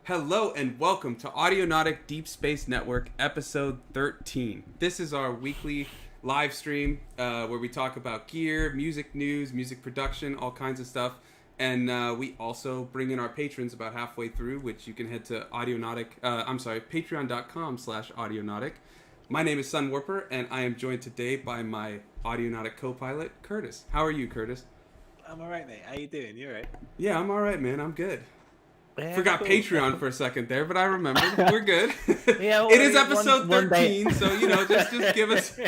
Hello and welcome to Audionautic Deep Space Network episode 13. This is our weekly live stream where we talk about gear, music news, music production, all kinds of stuff. And we also bring in our patrons about halfway through, which you can head to patreon.com/audionautic. My name is Sunwarper, and I am joined today by my Audionautic co-pilot, Curtis. How are you, Curtis? I'm alright, mate. How you doing? You alright? Yeah, I'm alright, man. I'm good. Yeah, Forgot cool. Patreon for a second there, but I remembered. We're good. Yeah, well, it is episode one 13, so, just give us...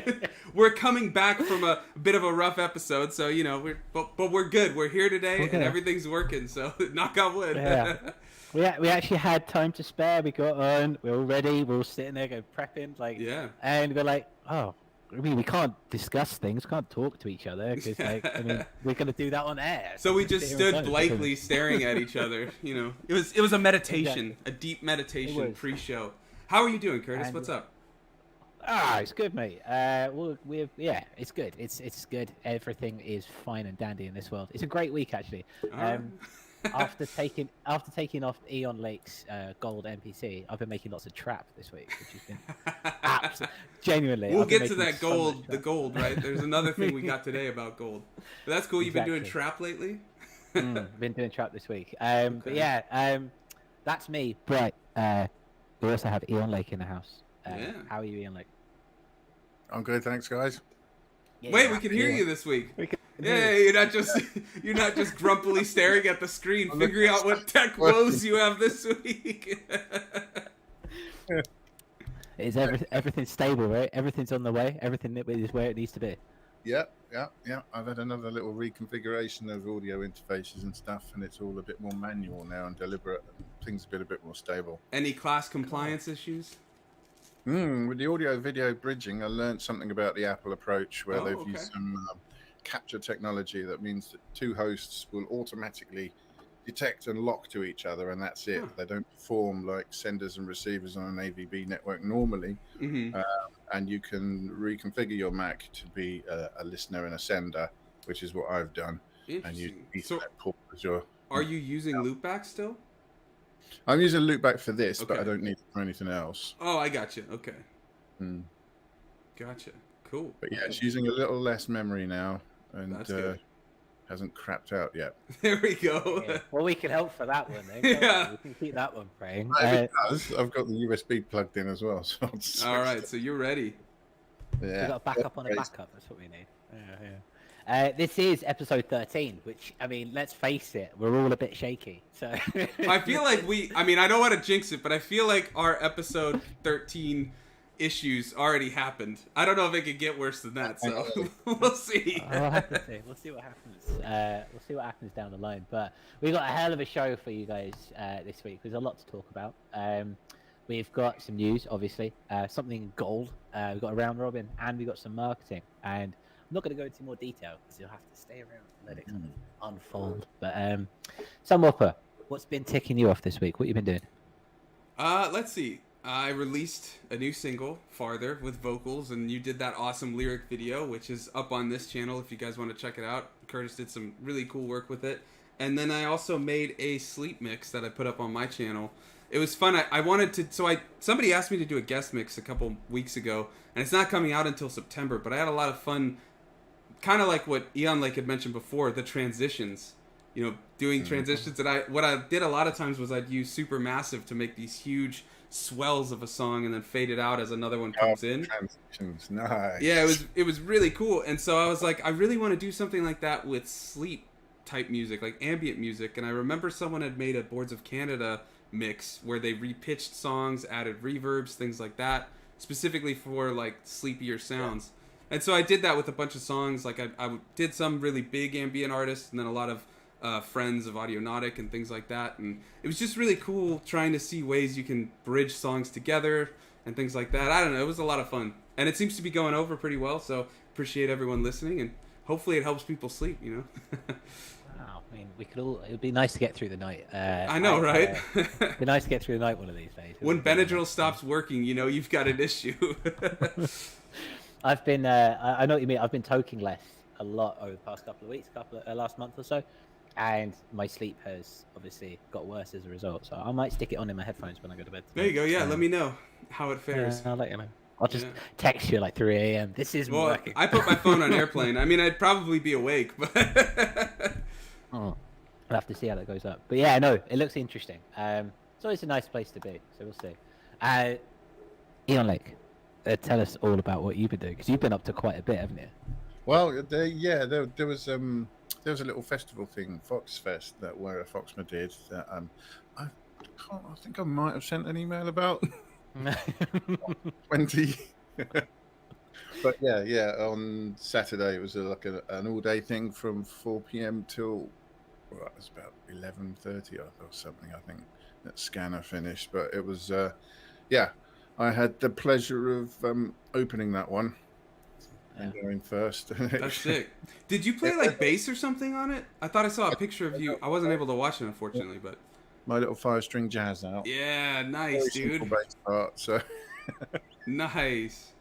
We're coming back from a bit of a rough episode, so, but we're good. We're here today, and everything's working, so knock on wood. Yeah. We actually had time to spare. We got on. We were all ready. We were all sitting there, prepping, and we're like, oh, I mean, we can't discuss things, can't talk to each other, because, we're going to do that on air. So we just stood blankly staring at each other, It was a meditation, a deep meditation pre-show. How are you doing, Curtis? What's up? It's good, mate. It's good. It's good. Everything is fine and dandy in this world. It's a great week, actually. After taking off Eon Lake's gold NPC, I've been making lots of trap this week, which has been genuinely. We'll get to that gold, the gold, right? There's another thing we got today about gold. But that's cool. You've been doing trap lately? Been doing trap this week. But yeah, that's me. But we also have Eon Lake in the house. How are you, Eon Lake? I'm good, thanks, guys. Yeah, wait, we can hear you this week. Yeah, you're not just grumpily staring at the screen, figuring out what tech woes you have this week. Is everything stable, right? Everything's on the way. Everything is where it needs to be. Yeah. I've had another little reconfiguration of audio interfaces and stuff, and it's all a bit more manual now and deliberate. And things have been a bit more stable. Any class compliance issues? With the audio-video bridging, I learned something about the Apple approach, where they've used some capture technology that means that two hosts will automatically detect and lock to each other, and that's it. They don't perform like senders and receivers on an AVB network normally. And you can reconfigure your Mac to be a listener and a sender, which is what I've done. And you as your. Are you using loopback still? I'm using loopback for this, but I don't need it for anything else. Oh, I got you. Okay. Gotcha. Cool. But yeah, it's using a little less memory now, and hasn't crapped out yet. There we go. Yeah. Well, we can help for that one then. We can keep that one praying. It does. I've got the USB plugged in as well. So all right, so you're ready. Yeah. We've got a backup on a backup. That's what we need. Yeah. This is episode 13, which, I mean, let's face it, we're all a bit shaky. So I feel like I don't want to jinx it, but I feel like our episode 13 issues already happened. I don't know if it could get worse than that, so we'll see. We'll have to see. We'll see what happens. We'll see what happens down the line. But we've got a hell of a show for you guys this week. There's a lot to talk about. We've got some news, obviously, something gold. We've got a round robin, and we've got some marketing. And I'm not going to go into more detail because you'll have to stay around and let it kind of unfold. But Sunwarper, what's been ticking you off this week? What have you been doing? Let's see. I released a new single, Farther, with vocals, and you did that awesome lyric video, which is up on this channel if you guys want to check it out. Curtis did some really cool work with it. And then I also made a sleep mix that I put up on my channel. It was fun. I wanted to... somebody asked me to do a guest mix a couple weeks ago, and it's not coming out until September, but I had a lot of fun, kind of like what Eon Lake had mentioned before, the transitions. Doing transitions. And what I did a lot of times was I'd use Supermassive to make these huge swells of a song and then fade it out as another one comes in. Transitions, nice. Yeah, it was really cool. And so I was like, I really want to do something like that with sleep type music, like ambient music. And I remember someone had made a Boards of Canada mix where they repitched songs, added reverbs, things like that, specifically for like sleepier sounds. And so I did that with a bunch of songs. Like I did some really big ambient artists, and then a lot of friends of Audionautic and things like that, and it was just really cool trying to see ways you can bridge songs together and things like that. I don't know, it was a lot of fun, and it seems to be going over pretty well, so appreciate everyone listening, and hopefully it helps people sleep. Wow, I mean, it would be nice to get through the night. I know, right? It'd be nice to get through the night one of these days. When Benadryl stops working, you've got an issue. I've been I know what you mean. I've been toking less a lot over the past couple of weeks, last month or so. and my sleep has obviously got worse as a result. So I might stick it on in my headphones when I go to bed. There you go. Yeah, let me know how it fares. I'll let you know. I'll just Yeah. text you at like 3 a.m. This isn't working. I put my phone on airplane. I mean, I'd probably be awake, but I'll have to see how that goes up. But yeah, no, it looks interesting. It's always a nice place to be, so we'll see. Eon Lake, tell us all about what you've been doing, because you've been up to quite a bit, haven't you? Well, there was a little festival thing, Fox Fest, where Foxma did. That I think I might have sent an email about 20. But yeah. On Saturday it was like an all-day thing from 4 p.m. till it was about 11:30 or something. I think that scanner finished, but it was I had the pleasure of opening that one. And going first. That's sick. Did you play like bass or something on it? I thought I saw a picture of you. I wasn't able to watch it, unfortunately, but my little 5-string jazz out. Yeah, nice, dude. Bass part, so nice.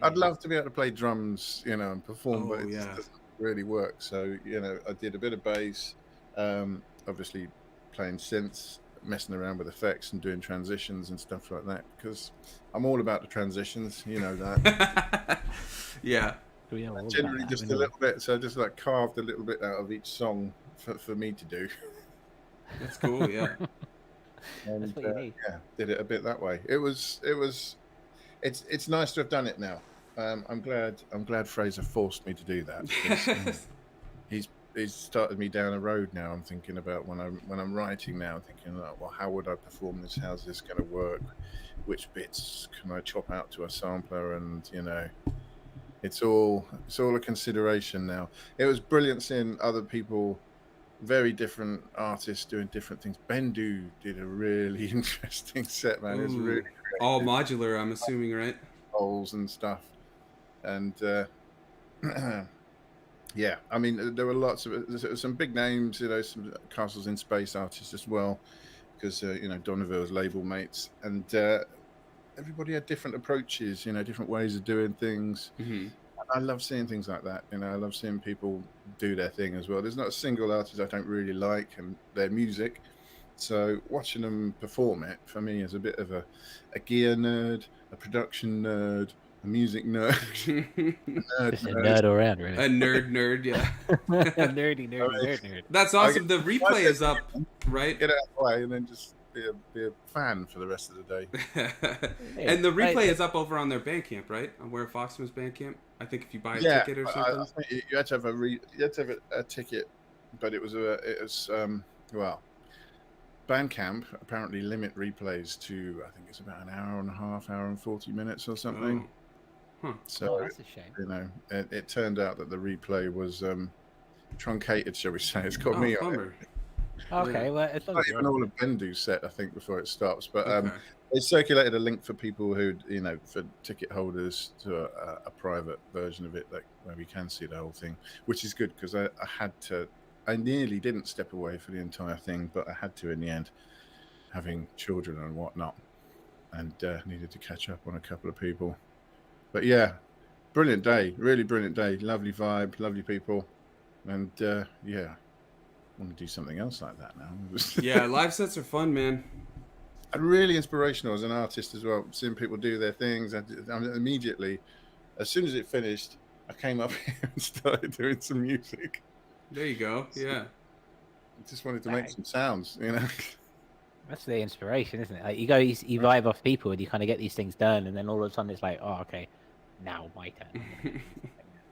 I'd love to be able to play drums, and perform, but it yeah. just doesn't really work. So, I did a bit of bass, obviously playing synths, messing around with effects and doing transitions and stuff like that, because I'm all about the transitions, you know that. Yeah. Generally just a little bit, so I just like carved a little bit out of each song for me to do. That's cool, yeah. And yeah, did it a bit that way. It's nice to have done it now. I'm glad Fraser forced me to do that. He's started me down a road now. I'm thinking about when I'm writing now, I'm thinking, well, how would I perform this? How's this going to work? Which bits can I chop out to a sampler? And it's all a consideration now. It was brilliant seeing other people, very different artists doing different things. Bendu did a really interesting set, man. It was really creative. All modular, I'm assuming, right? Holes and stuff, and yeah, I mean, there were lots of some big names, some Castles in Space artists as well, because Donneville's label mates, and everybody had different approaches, different ways of doing things. Mm-hmm. I love seeing things like that. I love seeing people do their thing as well. There's not a single artist I don't really like and their music. So watching them perform it, for me, is a bit of a gear nerd, a production nerd, a music nerd. Just a nerd around, really. A nerd, yeah. A nerd. That's awesome. The replay is up, right? Get out of the way and then just be a fan for the rest of the day. And the replay is up over on their Bandcamp, right? On Where Foxman's Bandcamp. I think if you buy a ticket or something. I think you had to have a ticket, but it was Bandcamp apparently limit replays to, I think it's about an hour and a half, hour and 40 minutes or something. Oh. Huh. So that's a shame. It turned out that the replay was truncated, shall we say? It's got me on it. Okay, well, it's not even all of Bendu's set, I think, before it stops. But they circulated a link for people who, for ticket holders to a private version of it, where we can see the whole thing, which is good because I nearly didn't step away for the entire thing, but I had to in the end, having children and whatnot, and needed to catch up on a couple of people. But yeah, brilliant day, really brilliant day, lovely vibe, lovely people, and yeah. I want to do something else like that now. Yeah, live sets are fun, man. And really inspirational as an artist as well. Seeing people do their things. Immediately, as soon as it finished, I came up here and started doing some music. There you go. Yeah. I just wanted to make some sounds, That's the inspiration, isn't it? Like you vibe off people and you kind of get these things done, and then all of a sudden it's like, oh, okay, now my turn.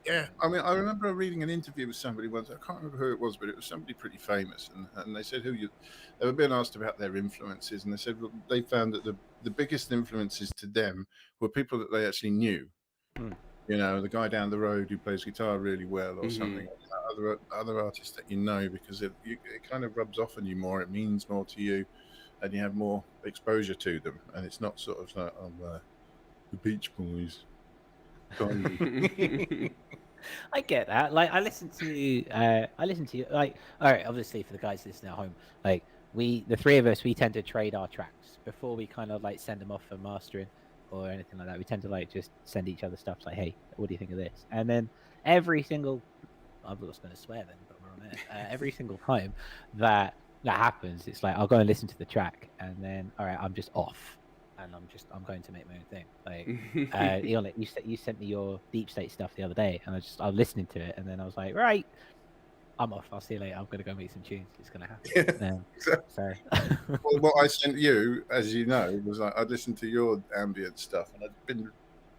Yeah, I mean, I remember reading an interview with somebody once. I can't remember who it was, but it was somebody pretty famous, and they said they were being asked about their influences, and they said they found that the biggest influences to them were people that they actually knew. The guy down the road who plays guitar really well, or something. Other artists that because it kind of rubs off on you more. It means more to you, and you have more exposure to them, and it's not sort of like the Beach Boys. I get that. Like I listen to you. Like, all right. Obviously, for the guys listening at home, like the three of us, we tend to trade our tracks before we kind of like send them off for mastering or anything like that. We tend to like just send each other stuff like, "Hey, what do you think of this?" And then every single, I'm just going to swear then, but we're on it. Every single time that happens, it's like I'll go and listen to the track, and then all right, I'm just off, and I'm going to make my own thing. Like Eon, you sent me your deep state stuff the other day, and I was listening to it, and then I was like, right, I'm off. I'll see you later. I'm gonna go make some tunes. It's gonna happen. So well, what I sent you, as you know, was I listened to your ambient stuff, and I'd been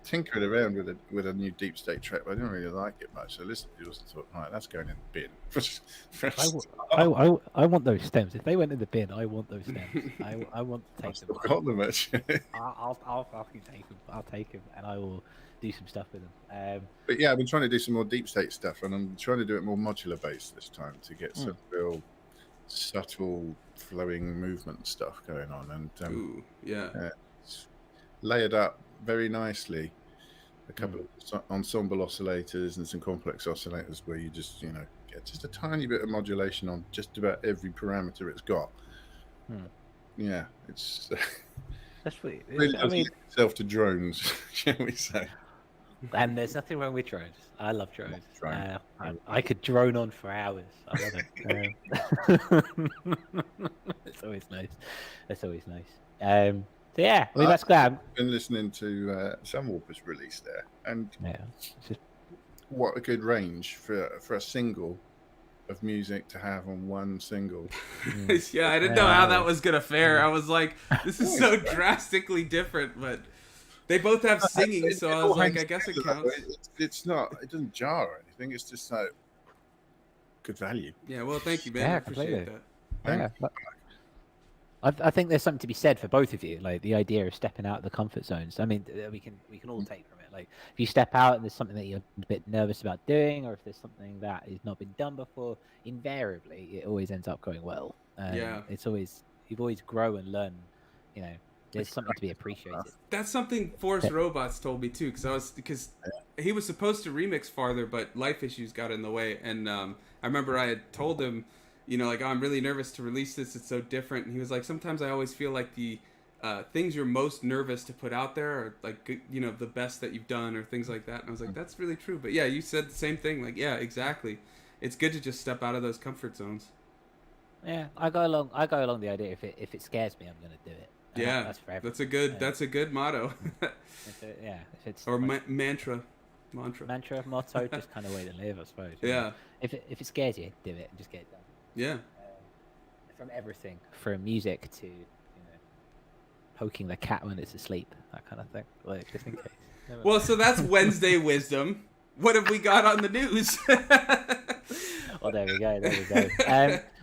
tinkering around with a new deep state track, but I didn't really like it much. So I listened to yours and thought, right, that's going in the bin. I want those stems. If they went in the bin, I want those stems. I want to take them. I've got them actually. I'll fucking take them. I'll take them, and I will do some stuff with them. But yeah, I've been trying to do some more deep state stuff, and I'm trying to do it more modular based this time to get some real subtle flowing movement stuff going on, and it's layered up very nicely. A couple of ensemble oscillators and some complex oscillators where you just get just a tiny bit of modulation on just about every parameter it's got. Yeah, it's that's sweet. Really does lend itself to drones, shall we say? And there's nothing wrong with drones. I love drones. I could drone on for hours. I love it. It's always nice. It's always nice. So yeah, I mean, that's glad. I've been listening to Sunwarper's release there, and just... what a good range for a single of music to have on one single. Yeah, I didn't know how that was gonna fare. I was like, this is so drastically different, but they both have singing, so I was like, I guess it counts. It's not. It doesn't jar or anything. It's just like good value. Yeah, well, thank you, man. I appreciate that. Yeah. I think there's something to be said for both of you, like the idea of stepping out of the comfort zones. I mean, we can all take from it. Like, if you step out and there's something that you're a bit nervous about doing, or if there's something that has not been done before, invariably it always ends up going well. It's always, you've always grow and learn. There's something to be appreciated. That's something Force Robots told me too, because he was supposed to remix farther, but life issues got in the way, and I remember I had told him, like, oh, I'm really nervous to release this. It's so different. And he was like, sometimes I always feel like the things you're most nervous to put out there are like, the best that you've done or things like that. And I was like, that's really true. But yeah, you said the same thing. Like, yeah, exactly. It's good to just step out of those comfort zones. Yeah, I go along the idea. If it scares me, I'm going to do it. Yeah, that's for that's a good motto. Mantra, motto, just kind of way to live, I suppose. Yeah. If it scares you, do it and just get it done. Yeah. From everything, from music to poking the cat when it's asleep, that kind of thing. Like, just in case. Well, so that's Wednesday wisdom. What have we got on the news? Well, there we go.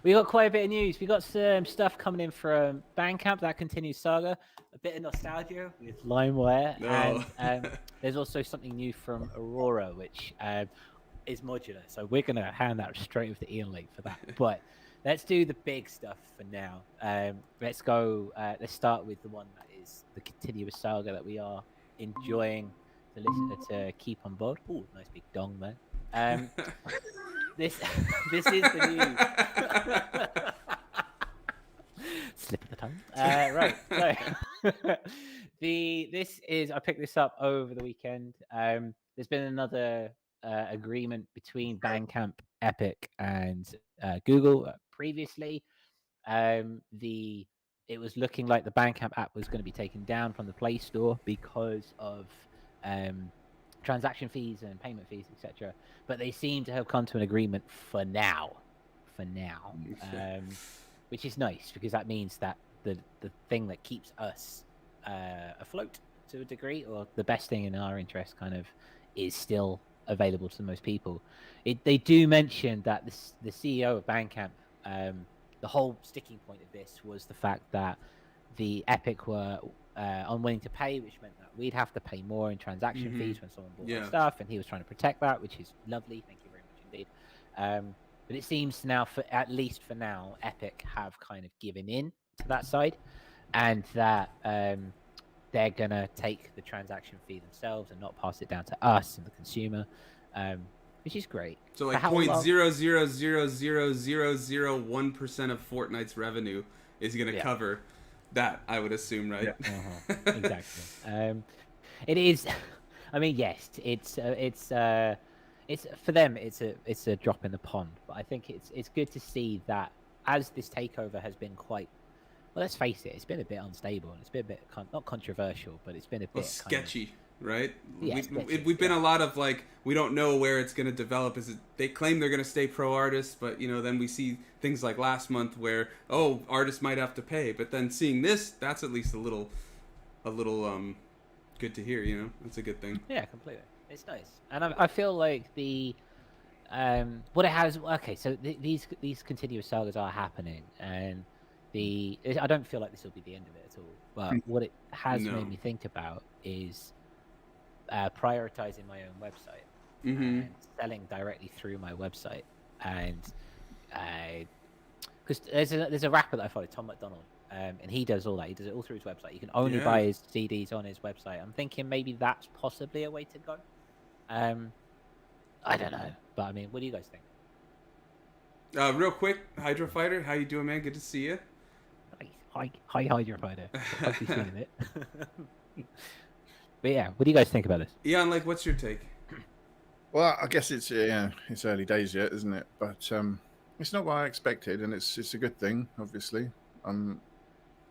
We got quite a bit of news. We got some stuff coming in from Bandcamp that continues Saga. A bit of nostalgia with Limewire, and there's also something new from Aurora, which is modular. So we're gonna hand that straight with the Ian link for that. But let's do the big stuff for now. Let's go. Let's start with the one that is the continuous Saga that we are enjoying to listen to keep on board. Oh, nice big dong, man. This is the news. Slip of the tongue. Right. So I picked this up over the weekend. There's been another agreement between Bandcamp, Epic, and Google previously. It was looking like the Bandcamp app was going to be taken down from the Play Store because of transaction fees and payment fees, etc. But they seem to have come to an agreement for now, which is nice because that means that the thing that keeps us afloat to a degree, or the best thing in our interest, kind of, is still available to most people. They do mention that the CEO of Bandcamp, the whole sticking point of this was the fact that the Epic were unwilling to pay, which meant that we'd have to pay more in transaction fees when someone bought our stuff, and he was trying to protect that, which is lovely. Thank you very much indeed. But it seems now, at least for now, Epic have kind of given in to that side, and that they're gonna take the transaction fee themselves and not pass it down to us and the consumer, which is great. So like 0.0000001% of Fortnite's revenue is gonna cover that, I would assume, right? Yeah. Exactly. It is. I mean, yes, it's it's for them. It's a drop in the pond. But I think it's good to see that as this takeover has been quite. Well, let's face it. It's been a bit unstable. It's been a bit not controversial, but it's been a bit sketchy. Right? Yeah, we've been a lot of like, we don't know where it's going to develop. They claim they're going to stay pro artists, but then we see things like last month where artists might have to pay. But then seeing this, that's at least a little good to hear. That's a good thing. Yeah, completely. It's nice, and I feel like the what it has. Okay, so these continuous sagas are happening, and I don't feel like this will be the end of it at all. But what it has made me think about is prioritizing my own website and selling directly through my website, and because there's a rapper that I follow, Tom McDonald, and he does all that. He does it all through his website. You can only buy his CDs on his website. I'm thinking maybe that's possibly a way to go. I don't know, but I mean, what do you guys think? Real quick, Hydro Fighter, how you doing, man? Good to see you. Hi, Hydro Fighter. Hope you're feeling it. But yeah, what do you guys think about this? Yeah, and what's your take? Well, I guess it's early days yet, isn't it? But it's not what I expected, and it's a good thing, obviously.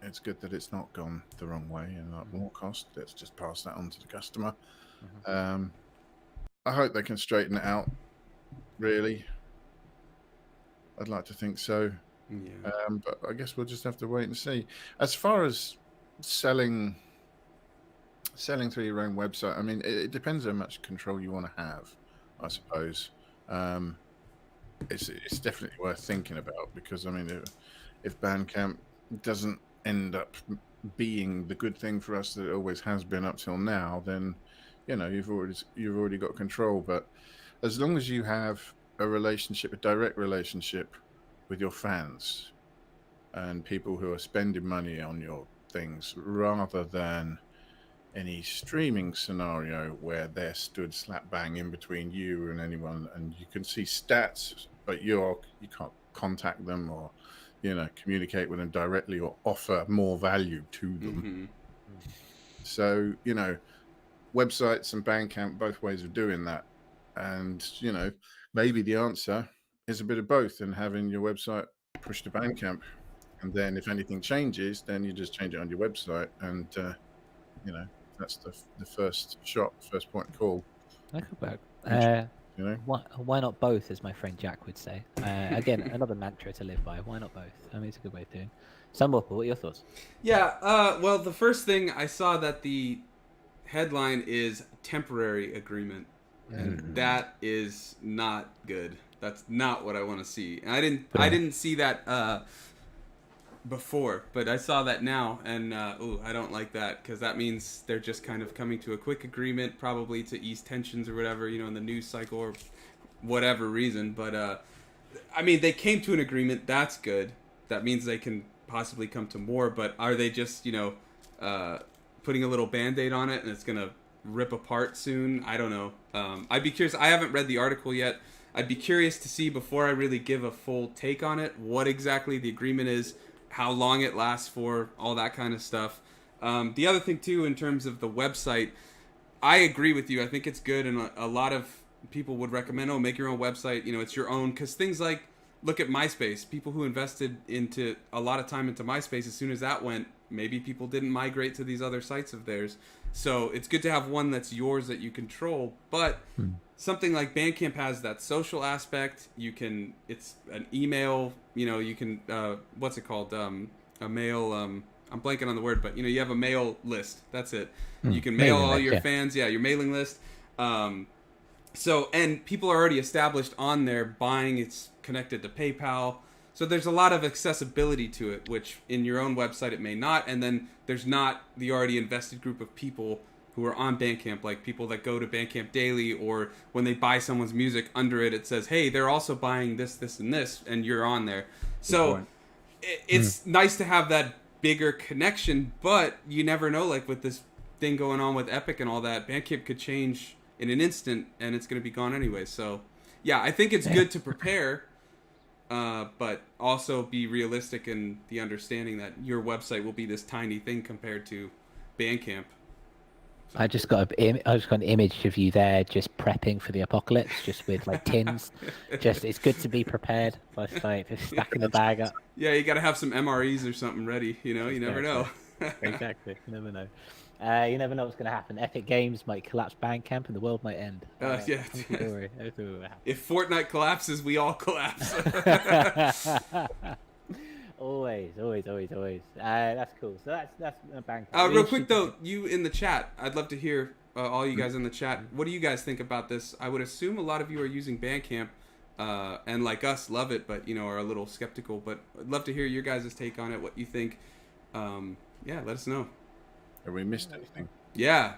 It's good that it's not gone the wrong way and not more cost. Let's just pass that on to the customer. I hope they can straighten it out. Really, I'd like to think so. Yeah. But I guess we'll just have to wait and see. As far as selling through your own website, I mean, it depends how much control you want to have, I suppose. It's definitely worth thinking about, because I mean, if Bandcamp doesn't end up being the good thing for us that it always has been up till now, then you've already got control. But as long as you have a direct relationship with your fans and people who are spending money on your things, rather than any streaming scenario where they're stood slap bang in between you and anyone, and you can see stats, but you can't contact them or communicate with them directly or offer more value to them. So websites and Bandcamp, both ways of doing that, and maybe the answer is a bit of both, and having your website push to Bandcamp, and then if anything changes, then you just change it on your website, and that's the first point of call. Why not both, as my friend Jack would say? Again, another mantra to live by. Why not both? I mean, it's a good way of doing. Sunwarper, what are your thoughts? Yeah. Well, the first thing I saw that the headline is temporary agreement, and that is not good. That's not what I want to see. And I didn't see that before, but I saw that now, and I don't like that, because that means they're just kind of coming to a quick agreement, probably to ease tensions or whatever, in the news cycle or whatever reason. But I mean, they came to an agreement. That's good. That means they can possibly come to more. But are they just putting a little Band-Aid on it and it's gonna rip apart soon? I don't know. I'd be curious. I haven't read the article yet. I'd be curious to see, before I really give a full take on it, what exactly the agreement is, how long it lasts for, all that kind of stuff. The other thing, too, in terms of the website, I agree with you. I think it's good, and a lot of people would recommend, make your own website. It's your own, because things like, look at MySpace. People who invested into a lot of time into MySpace, as soon as that went, maybe people didn't migrate to these other sites of theirs. So it's good to have one that's yours that you control. But something like Bandcamp has that social aspect. It's an email, you can, what's it called? A mail, I'm blanking on the word, but you have a mail list. That's it. You can mail all your fans. Yeah, your mailing list. So, and people are already established on there buying. It's connected to PayPal. So there's a lot of accessibility to it, which in your own website it may not. And then there's not the already invested group of people who are on Bandcamp, like people that go to Bandcamp daily, or when they buy someone's music, under it says, hey, they're also buying this, this, and this, and you're on there. So it's nice to have that bigger connection, but you never know, like with this thing going on with Epic and all that, Bandcamp could change in an instant, and it's going to be gone anyway. So, yeah, I think it's good to prepare, but also be realistic in the understanding that your website will be this tiny thing compared to Bandcamp. I just got an image of you there, just prepping for the apocalypse, just with like tins. Just it's good to be prepared. Just stacking the bag up. Yeah, you got to have some MREs or something ready. You never know. Exactly. You never know. You never know what's going to happen. Epic Games might collapse Bandcamp and the world might end. Yeah. Don't worry. If Fortnite collapses, we all collapse. Always. That's cool. So that's Bandcamp. Real quick though, you in the chat, I'd love to hear all you guys in the chat. What do you guys think about this? I would assume a lot of you are using Bandcamp, and like us, love it, but are a little skeptical. But I'd love to hear your guys' take on it. What you think? Yeah, let us know. Have we missed anything? Yeah.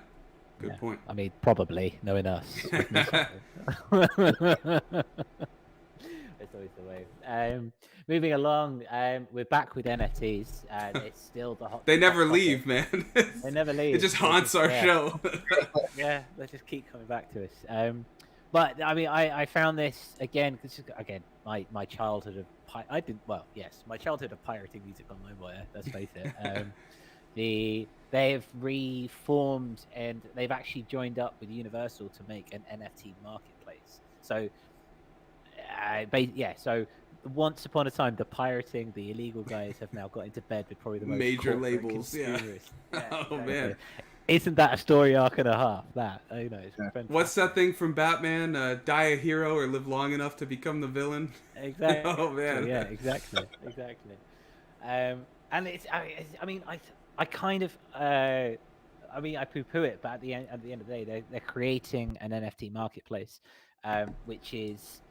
Good point. I mean, probably, knowing us. It's always the way. Moving along, we're back with NFTs. It's still the hot. They never leave, man. They never leave. It just haunts our show. Yeah, they just keep coming back to us. But I mean, I found this again. My childhood of my childhood of pirating music on Limewire. Let's face it. They've reformed and they've actually joined up with Universal to make an NFT marketplace. So, so once upon a time, the pirating, the illegal guys have now got into bed with probably the most major labels. Yeah. Oh man, isn't that a story arc and a half? That it's What's that thing from Batman? Die a hero or live long enough to become the villain. Exactly. Oh man. Yeah, exactly. And it's. I mean, I kind of. I poo-poo it, but at the end of the day, they're creating an NFT marketplace, which is.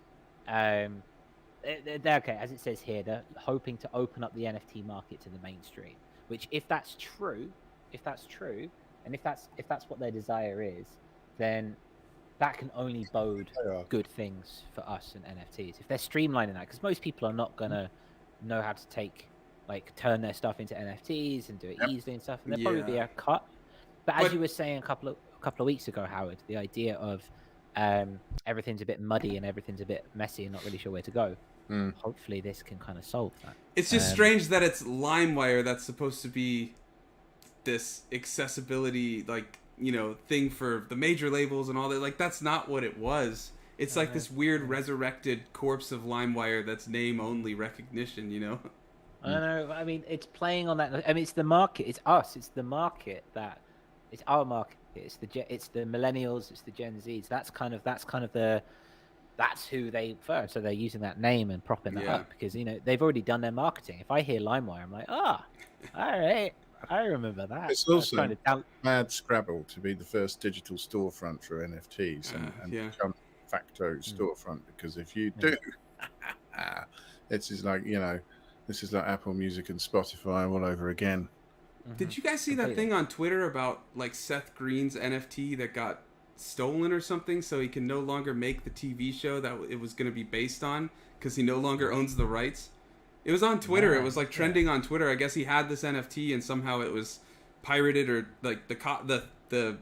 They're okay, as it says here, they're hoping to open up the NFT market to the mainstream. Which, if that's true, and if that's what their desire is, then that can only bode good things for us and NFTs. If they're streamlining that, because most people are not gonna know how to turn their stuff into NFTs and do it easily and stuff, and there'll probably be a cut. But as you were saying a couple of weeks ago, Howard, the idea of everything's a bit muddy and everything's a bit messy and not really sure where to go. Hopefully this can kind of solve that. It's just strange that it's Limewire that's supposed to be this accessibility thing for the major labels and all that. That's not what it was. It's like this weird resurrected corpse of Limewire that's name only recognition, I don't know. I mean, it's playing on that. I mean, it's the market. It's us. It's the market it's our market. It's the millennials. It's the Gen Zs. That's who they prefer. So they're using that name and propping that up because they've already done their marketing. If I hear Limewire, I'm like, all right, I remember that. It's also mad scrabble to be the first digital storefront for NFTs and become facto storefront, because if you do, this is like Apple Music and Spotify all over again. Did you guys see that thing on Twitter about Seth Green's NFT that got stolen or something, so he can no longer make the TV show that it was going to be based on because he no longer owns the rights? It was on Twitter. It was trending on Twitter. I guess he had this NFT and somehow it was pirated, or the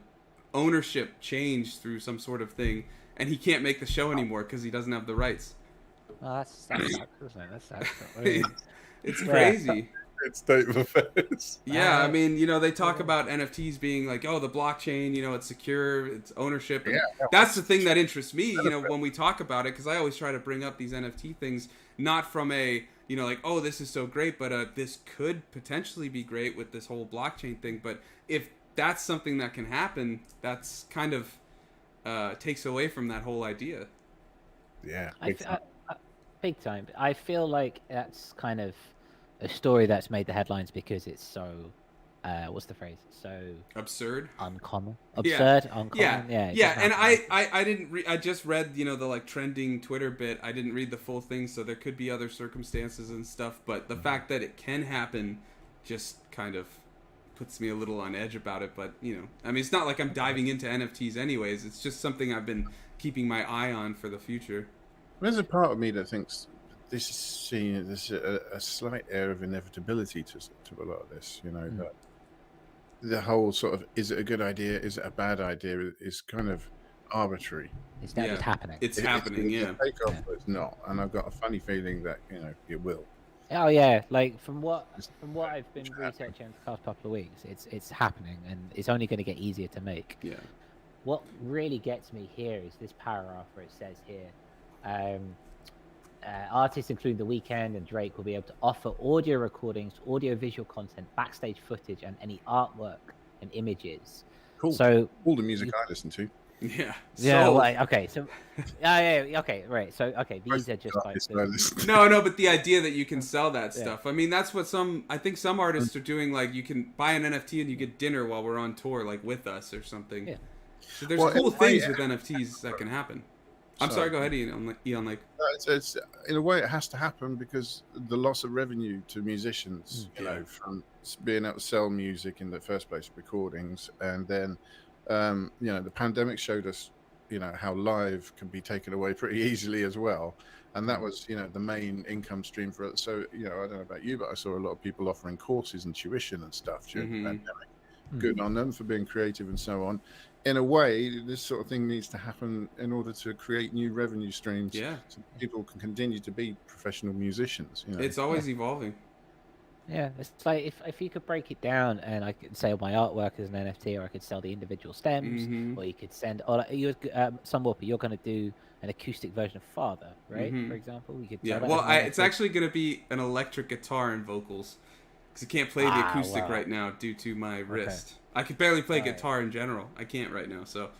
ownership changed through some sort of thing, and he can't make the show anymore because he doesn't have the rights. Well, that's it's crazy. It's state of affairs. Yeah, I mean, they talk about NFTs being the blockchain, it's secure, it's ownership. And that's the thing that interests me, when we talk about it, because I always try to bring up these NFT things, not from a, oh, this is so great, but this could potentially be great with this whole blockchain thing. But if that's something that can happen, that's kind of takes away from that whole idea. Yeah, big time. I feel like that's kind of a story that's made the headlines because it's so what's the phrase? So absurd, uncommon, uncommon. Yeah. And I didn't. I just read the trending Twitter bit. I didn't read the full thing, so there could be other circumstances and stuff. But the fact that it can happen just kind of puts me a little on edge about it. But I mean, it's not like I'm diving into NFTs anyways. It's just something I've been keeping my eye on for the future. There's a part of me that thinks this is seen as a slight air of inevitability to a lot of this, that the whole sort of, is it a good idea, is it a bad idea, is kind of arbitrary. It's happening. It's happening, Take off, but it's not. And I've got a funny feeling that, it will. Oh yeah, like from what I've been researching the past couple of weeks, it's happening, and it's only going to get easier to make. Yeah. What really gets me here is this paragraph where it says here, artists including The Weeknd and Drake will be able to offer audio recordings, audio-visual content, backstage footage, and any artwork and images. Cool. So all the music I listen to. Yeah. Yeah. So, Well, okay. So, yeah. Okay. Right. So, okay. These are just like no, but the idea that you can sell that stuff. I mean, that's what I think some artists are doing. Like, you can buy an NFT and you get dinner while we're on tour, like with us or something. Yeah. So there's cool things with NFTs that can happen. I'm sorry. Go ahead, Ian. It's in a way it has to happen because the loss of revenue to musicians, you know, from being able to sell music in the first place, recordings, and then. You know, the pandemic showed us, you know, how live can be taken away pretty easily as well. And that was, you know, the main income stream for it. So, you know, I don't know about you, but I saw a lot of people offering courses and tuition and stuff during the pandemic. Good on them for being creative and so on. In a way, this sort of thing needs to happen in order to create new revenue streams. Yeah. So people can continue to be professional musicians. You know? It's always evolving. Yeah, it's like if you could break it down and I could sell my artwork as an NFT, or I could sell the individual stems, or you could send, or like, Sunwarper, you're going to do an acoustic version of Father, right? For example, we could. Well, it's actually going to be an electric guitar and vocals because I can't play the acoustic right now due to my wrist. I could barely play guitar in general. I can't right now, so.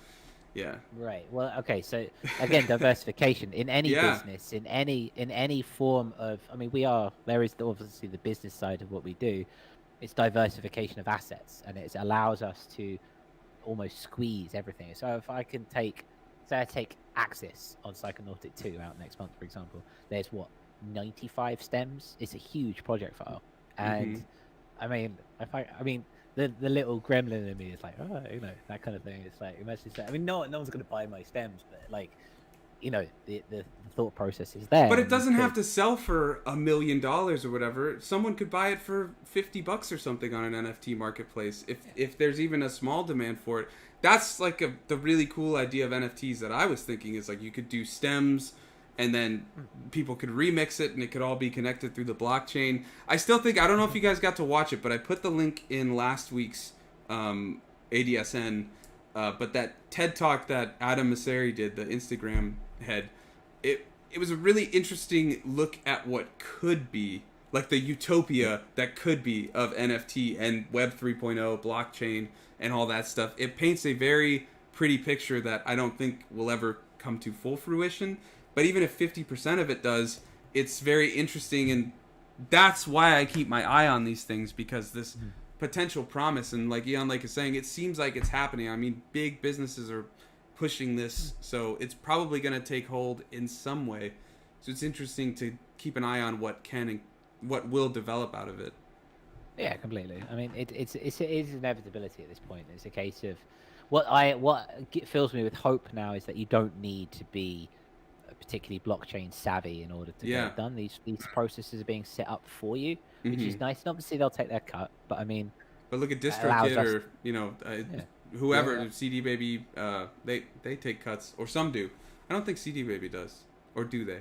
Yeah. Right. Well, okay. So again, diversification in any business, in any form of. I mean, there is obviously the business side of what we do. It's diversification of assets, and it allows us to almost squeeze everything. So if I can take Axis on Psychonautic 2 out next month, for example, there's 95 stems. It's a huge project file, and I mean, the little gremlin in me is like, oh, you know, that kind of thing. It's like, I mean, no one's going to buy my stems, but like, you know, the thought process is there. But it doesn't have to sell for $1 million or whatever. Someone could buy it for $50 or something on an NFT marketplace if there's even a small demand for it. That's like the really cool idea of NFTs that I was thinking is like you could do stems and then people could remix it and it could all be connected through the blockchain. I still think, I don't know if you guys got to watch it, but I put the link in last week's ADSN. But that TED Talk that Adam Mosseri did, the Instagram head, it was a really interesting look at what could be, like the utopia that could be of NFT and Web 3.0, blockchain, and all that stuff. It paints a very pretty picture that I don't think will ever come to full fruition. But even if 50% of it does, it's very interesting, and that's why I keep my eye on these things, because this potential promise, and like Ian Lake is saying, it seems like it's happening. I mean, big businesses are pushing this, so it's probably going to take hold in some way. So it's interesting to keep an eye on what can and what will develop out of it. Yeah, completely. I mean, it is inevitability at this point. It's a case of what fills me with hope now is that you don't need to be particularly blockchain savvy in order to get it done. These processes are being set up for you, which is nice. And obviously they'll take their cut, but I mean, but look at DistroKid or whoever, CD Baby, they take cuts, or some do. I don't think CD Baby does, or do they?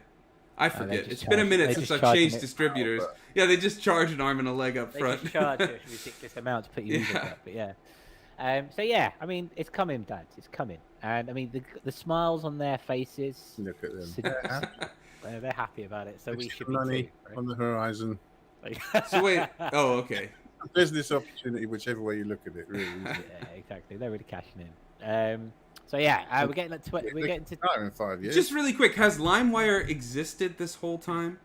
I forget. It's been a minute since I've changed distributors. Yeah, they just charge an arm and a leg up front. They just charge a ridiculous amount to put you music up, but so yeah, I mean, it's coming, Dad. It's coming, and I mean the smiles on their faces. Look at them. They're happy about it. So we should be money too, right? on the horizon. So wait. Oh, okay. Business opportunity, whichever way you look at it, really. Yeah, exactly. They're really cashing in. So yeah, we're getting to in 5 years. Just really quick, has Limewire existed this whole time?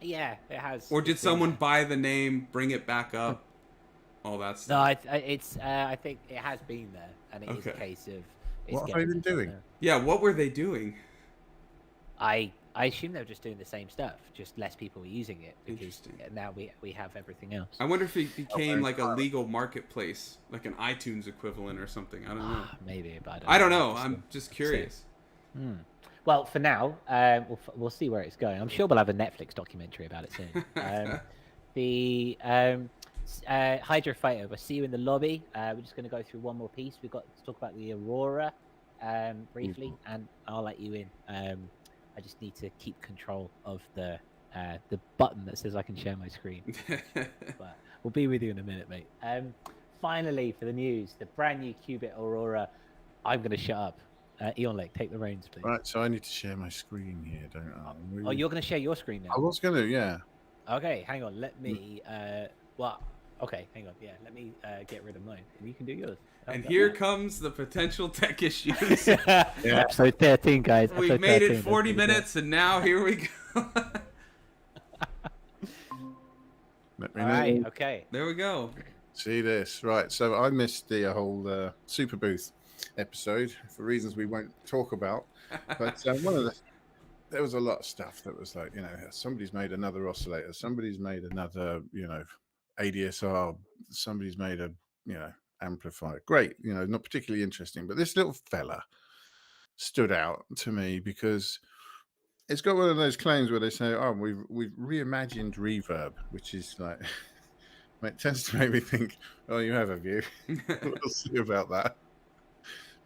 Yeah, it has. Or did someone buy the name, bring it back up? All that stuff. No, I think it has been there, and it is a case of. What have they been doing? Yeah, what were they doing? I assume they were just doing the same stuff, just less people were using it because now we have everything else. I wonder if it became like a legal marketplace, like an iTunes equivalent or something. I don't know. Maybe, but I don't know. I'm just curious. Well, for now, we'll see where it's going. I'm sure we'll have a Netflix documentary about it soon. The Hydro Fighter, we'll see you in the lobby. We're just going to go through one more piece. We've got to talk about the Aurora briefly, and I'll let you in. I just need to keep control of the the button that says I can share my screen. But we'll be with you in a minute, mate. Finally, for the news, the brand new Qubit Aurora. I'm going to shut up. Eon Lake, take the reins, please. Right, so I need to share my screen here, don't I? Oh, you're going to share your screen now? I was going to, yeah. Okay, hang on. Let me... okay, hang on. Yeah, let me get rid of mine. And you can do yours. And here comes the potential tech issues. Yeah. Episode 13, guys. We've made it 40 minutes, and now here we go. Let me All know. right, okay. There we go. See this. Right, so I missed the whole Super Booth episode for reasons we won't talk about. But there was a lot of stuff that was like, somebody's made another oscillator, somebody's made another, ADSR, somebody's made a, amplifier. Great, not particularly interesting, but this little fella stood out to me because it's got one of those claims where they say, "Oh, we've reimagined reverb," which is like, it tends to make me think, "Oh, you have a view." We'll see about that.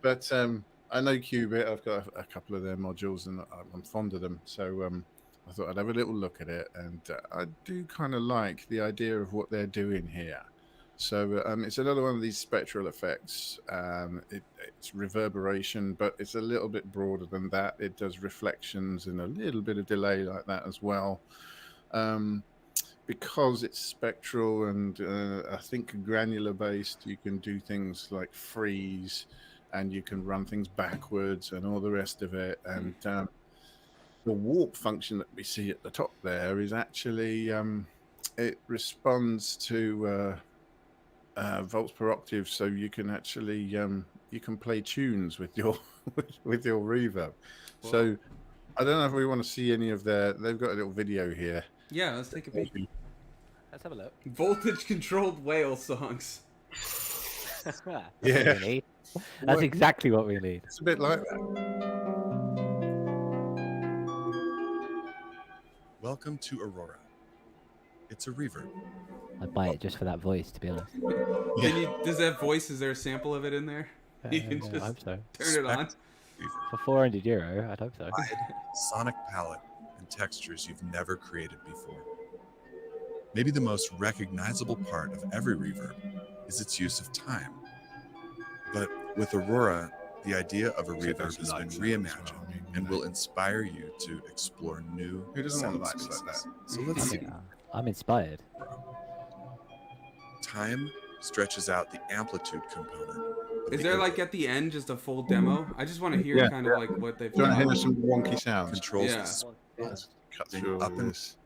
But I know Qubit. I've got a couple of their modules, and I'm fond of them. So I thought I'd have a little look at it, and I do kind of like the idea of what they're doing here. So it's another one of these spectral effects. It's reverberation, but it's a little bit broader than that. It does reflections and a little bit of delay like that as well. Because it's spectral and I think granular based, you can do things like freeze, and you can run things backwards and all the rest of it. And the warp function that we see at the top there is actually it responds to volts per octave, so you can actually you can play tunes with your with your reverb. Whoa. So I don't know if we want to see any of they've got a little video here. Yeah, let's take a peek. Let's have a look. Voltage controlled whale songs. Yeah, that's exactly what we need. It's a bit like that. Welcome to Aurora. It's a reverb. I'd buy it just for that voice, to be honest. Does that voice, is there a sample of it in there? You can just I hope so. turn it on. For €400, I'd hope so. Sonic palette and textures you've never created before. Maybe the most recognizable part of every reverb is its use of time. But with Aurora, the idea of a reverb has been reimagined and will inspire you to explore new sound lights spaces. like that? So let's see. I'm inspired. Time stretches out the amplitude component. Is there like at the end just a full demo? I just want to hear kind of like what they've done. done. Hear some wonky sounds. Controls Let's cut through all this.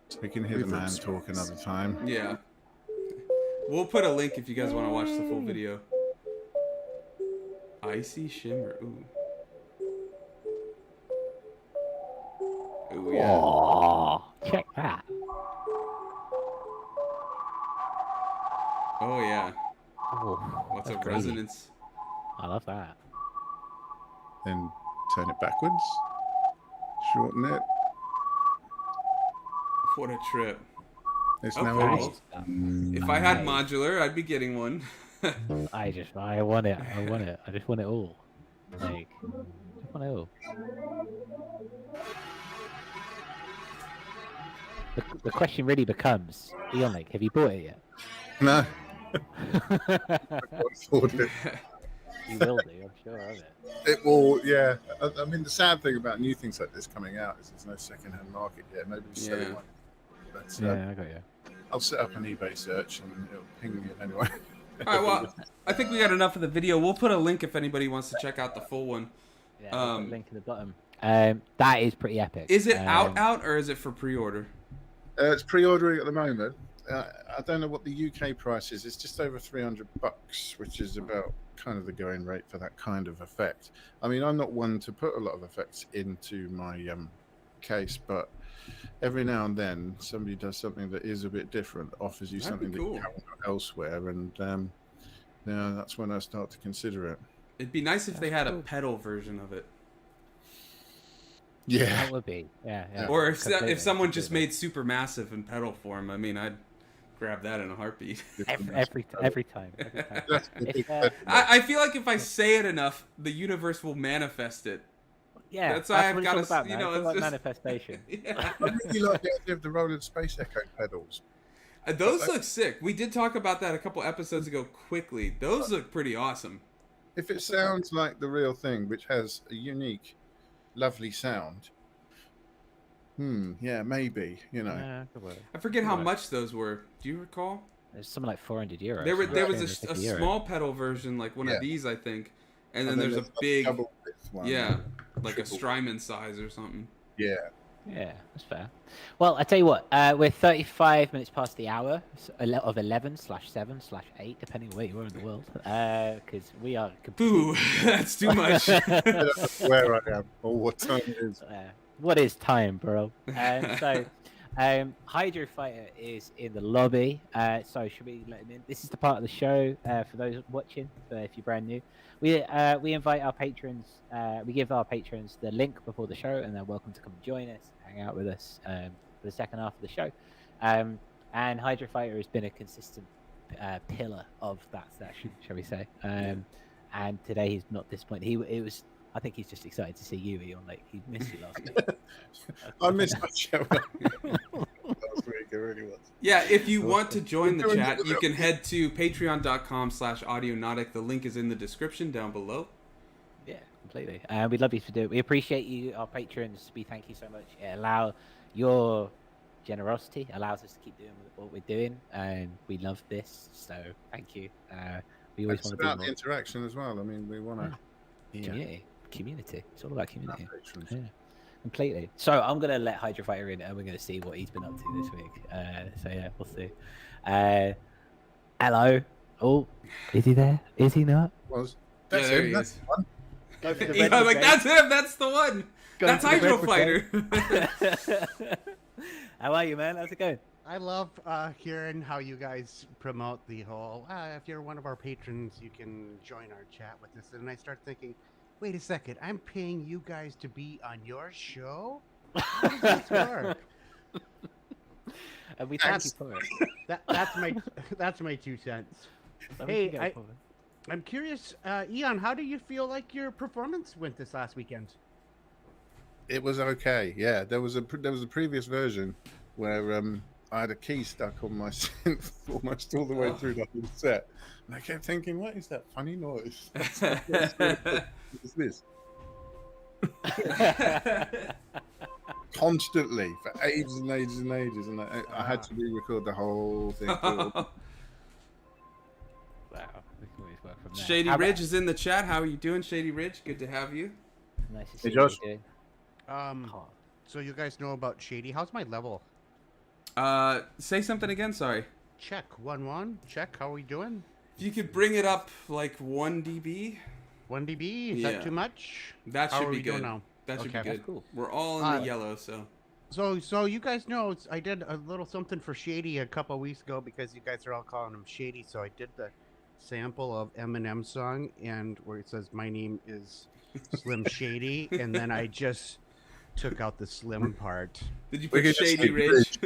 So we can hear the man talk another time. Yeah. We'll put a link if you guys want to watch the full video. Icy shimmer. Ooh. Ooh, yeah. Oh, check that. Oh, yeah. Oh, Lots of crazy. resonance. I love that. Then turn it backwards. Shorten it. What a trip. It's Okay. now Well, if I had modular, I'd be getting one. I want it. I want it. I just want it all. Like, I just want it all. The question really becomes, Eon Lake, have you bought it yet? No. You will do, I'm sure of it. It will, yeah. I mean, the sad thing about new things like this coming out is there's no second-hand market yet. Nobody's selling one. But, Yeah, I got you. I'll set up an eBay search and it'll ping me anyway. All right, well, I think we got enough of the video. We'll put a link if anybody wants to check out the full one. Yeah, I'll put a link in the bottom. That is pretty epic. Is it out, or is it for pre-order? It's pre-ordering at the moment. I don't know what the UK price is. It's just over $300, which is about kind of the going rate for that kind of effect. I mean, I'm not one to put a lot of effects into my case, but every now and then somebody does something that is a bit different, offers you something that you haven't got elsewhere, and yeah, that's when I start to consider it. It'd be nice if they had a pedal version of it. Yeah, that would be. Yeah. Or if someone just made super massive in pedal form, I mean, I'd grab that in a heartbeat. Every time. I feel like if I say it enough, the universe will manifest it. Yeah, That's why I've what got it's all about, you man. know, It's all it's about just manifestation. yeah. I really like the idea of the Roland Space Echo pedals. Those look sick. We did talk about that a couple episodes ago. Quickly, those look pretty awesome. If it sounds like the real thing, which has a unique, lovely sound, yeah, maybe, you know. Yeah, good work. I forget how Right. much those were. Do you recall? There's something like 400 euros. There was a 350 euro. small pedal version, like one Yeah. of these, I think, and then And there's a like big, double width one. yeah, like a Triple. Strymon size or something. Yeah. Yeah, that's fair. Well, I tell you what, we're 35 minutes past the hour of 11/7/8, depending on where you are in the world, because we are Boo, that's too much. I don't know where I am or what time it is. What is time, bro? Hydro Fighter is in the lobby, so should we let him in? This is the part of the show for those watching, if you're brand new. We invite our patrons, we give our patrons the link before the show, and they're welcome to come and join us, hang out with us for the second half of the show. And Hydro Fighter has been a consistent pillar of that session, shall we say. And today he's not disappointed. I think he's just excited to see you, Eon. Like, he missed you last week. I missed my show last week. It really was. Yeah, if you want to join the chat, you can head to patreon.com/audionautic. The link is in the description down below. Yeah, completely. We'd love you to do it. We appreciate you, our patrons. We thank you so much. Your generosity allows us to keep doing what we're doing, and we love this. So thank you. We always It's want to do about more. the interaction as well. I mean, we want to. Community. It's all about community. Patrons. Yeah, completely. So I'm gonna let Hydro Fighter in, and we're gonna see what he's been up to this week. So yeah, we'll see. Hello. Oh, is he there? Is he not? Was Yeah, that's there him, he that's is. the one. Go for the Yeah, red like brigade. that's him. That's the one. Go That's for the Hydro red Fighter. How are you, man? How's it going? I love hearing how you guys promote the whole, if you're one of our patrons, you can join our chat with us. And I start thinking, wait a second, I'm paying you guys to be on your show? How does this work? And we thank you for it. That's my 2 cents. So we Hey, can go forward. I'm curious, Eon, how do you feel like your performance went this last weekend? It was okay. Yeah, there was a previous version where I had a key stuck on my synth almost all the way through the whole set, and I kept thinking, "What is that funny noise? What is this?" Constantly for ages and ages and ages, and I had to re-record the whole thing. Wow. We can always work from there. Shady How Ridge is in the chat. How are you doing, Shady Ridge? Good to have you. Nice to see Hey, Josh. you doing. So you guys know about Shady. How's my level? Say something again. Sorry. Check 1-1. Check. How are we doing? If you could bring it up like 1 dB, 1 dB. Is Yeah. that too much? that How should are be we doing good. now? That should Okay. be good. That's cool. We're all in the yellow, so. So you guys know I did a little something for Shady a couple of weeks ago because you guys are all calling him Shady. So I did the sample of Eminem's song and where it says my name is Slim Shady, and then I just took out the Slim part. Did you We put could just Shady say Ridge?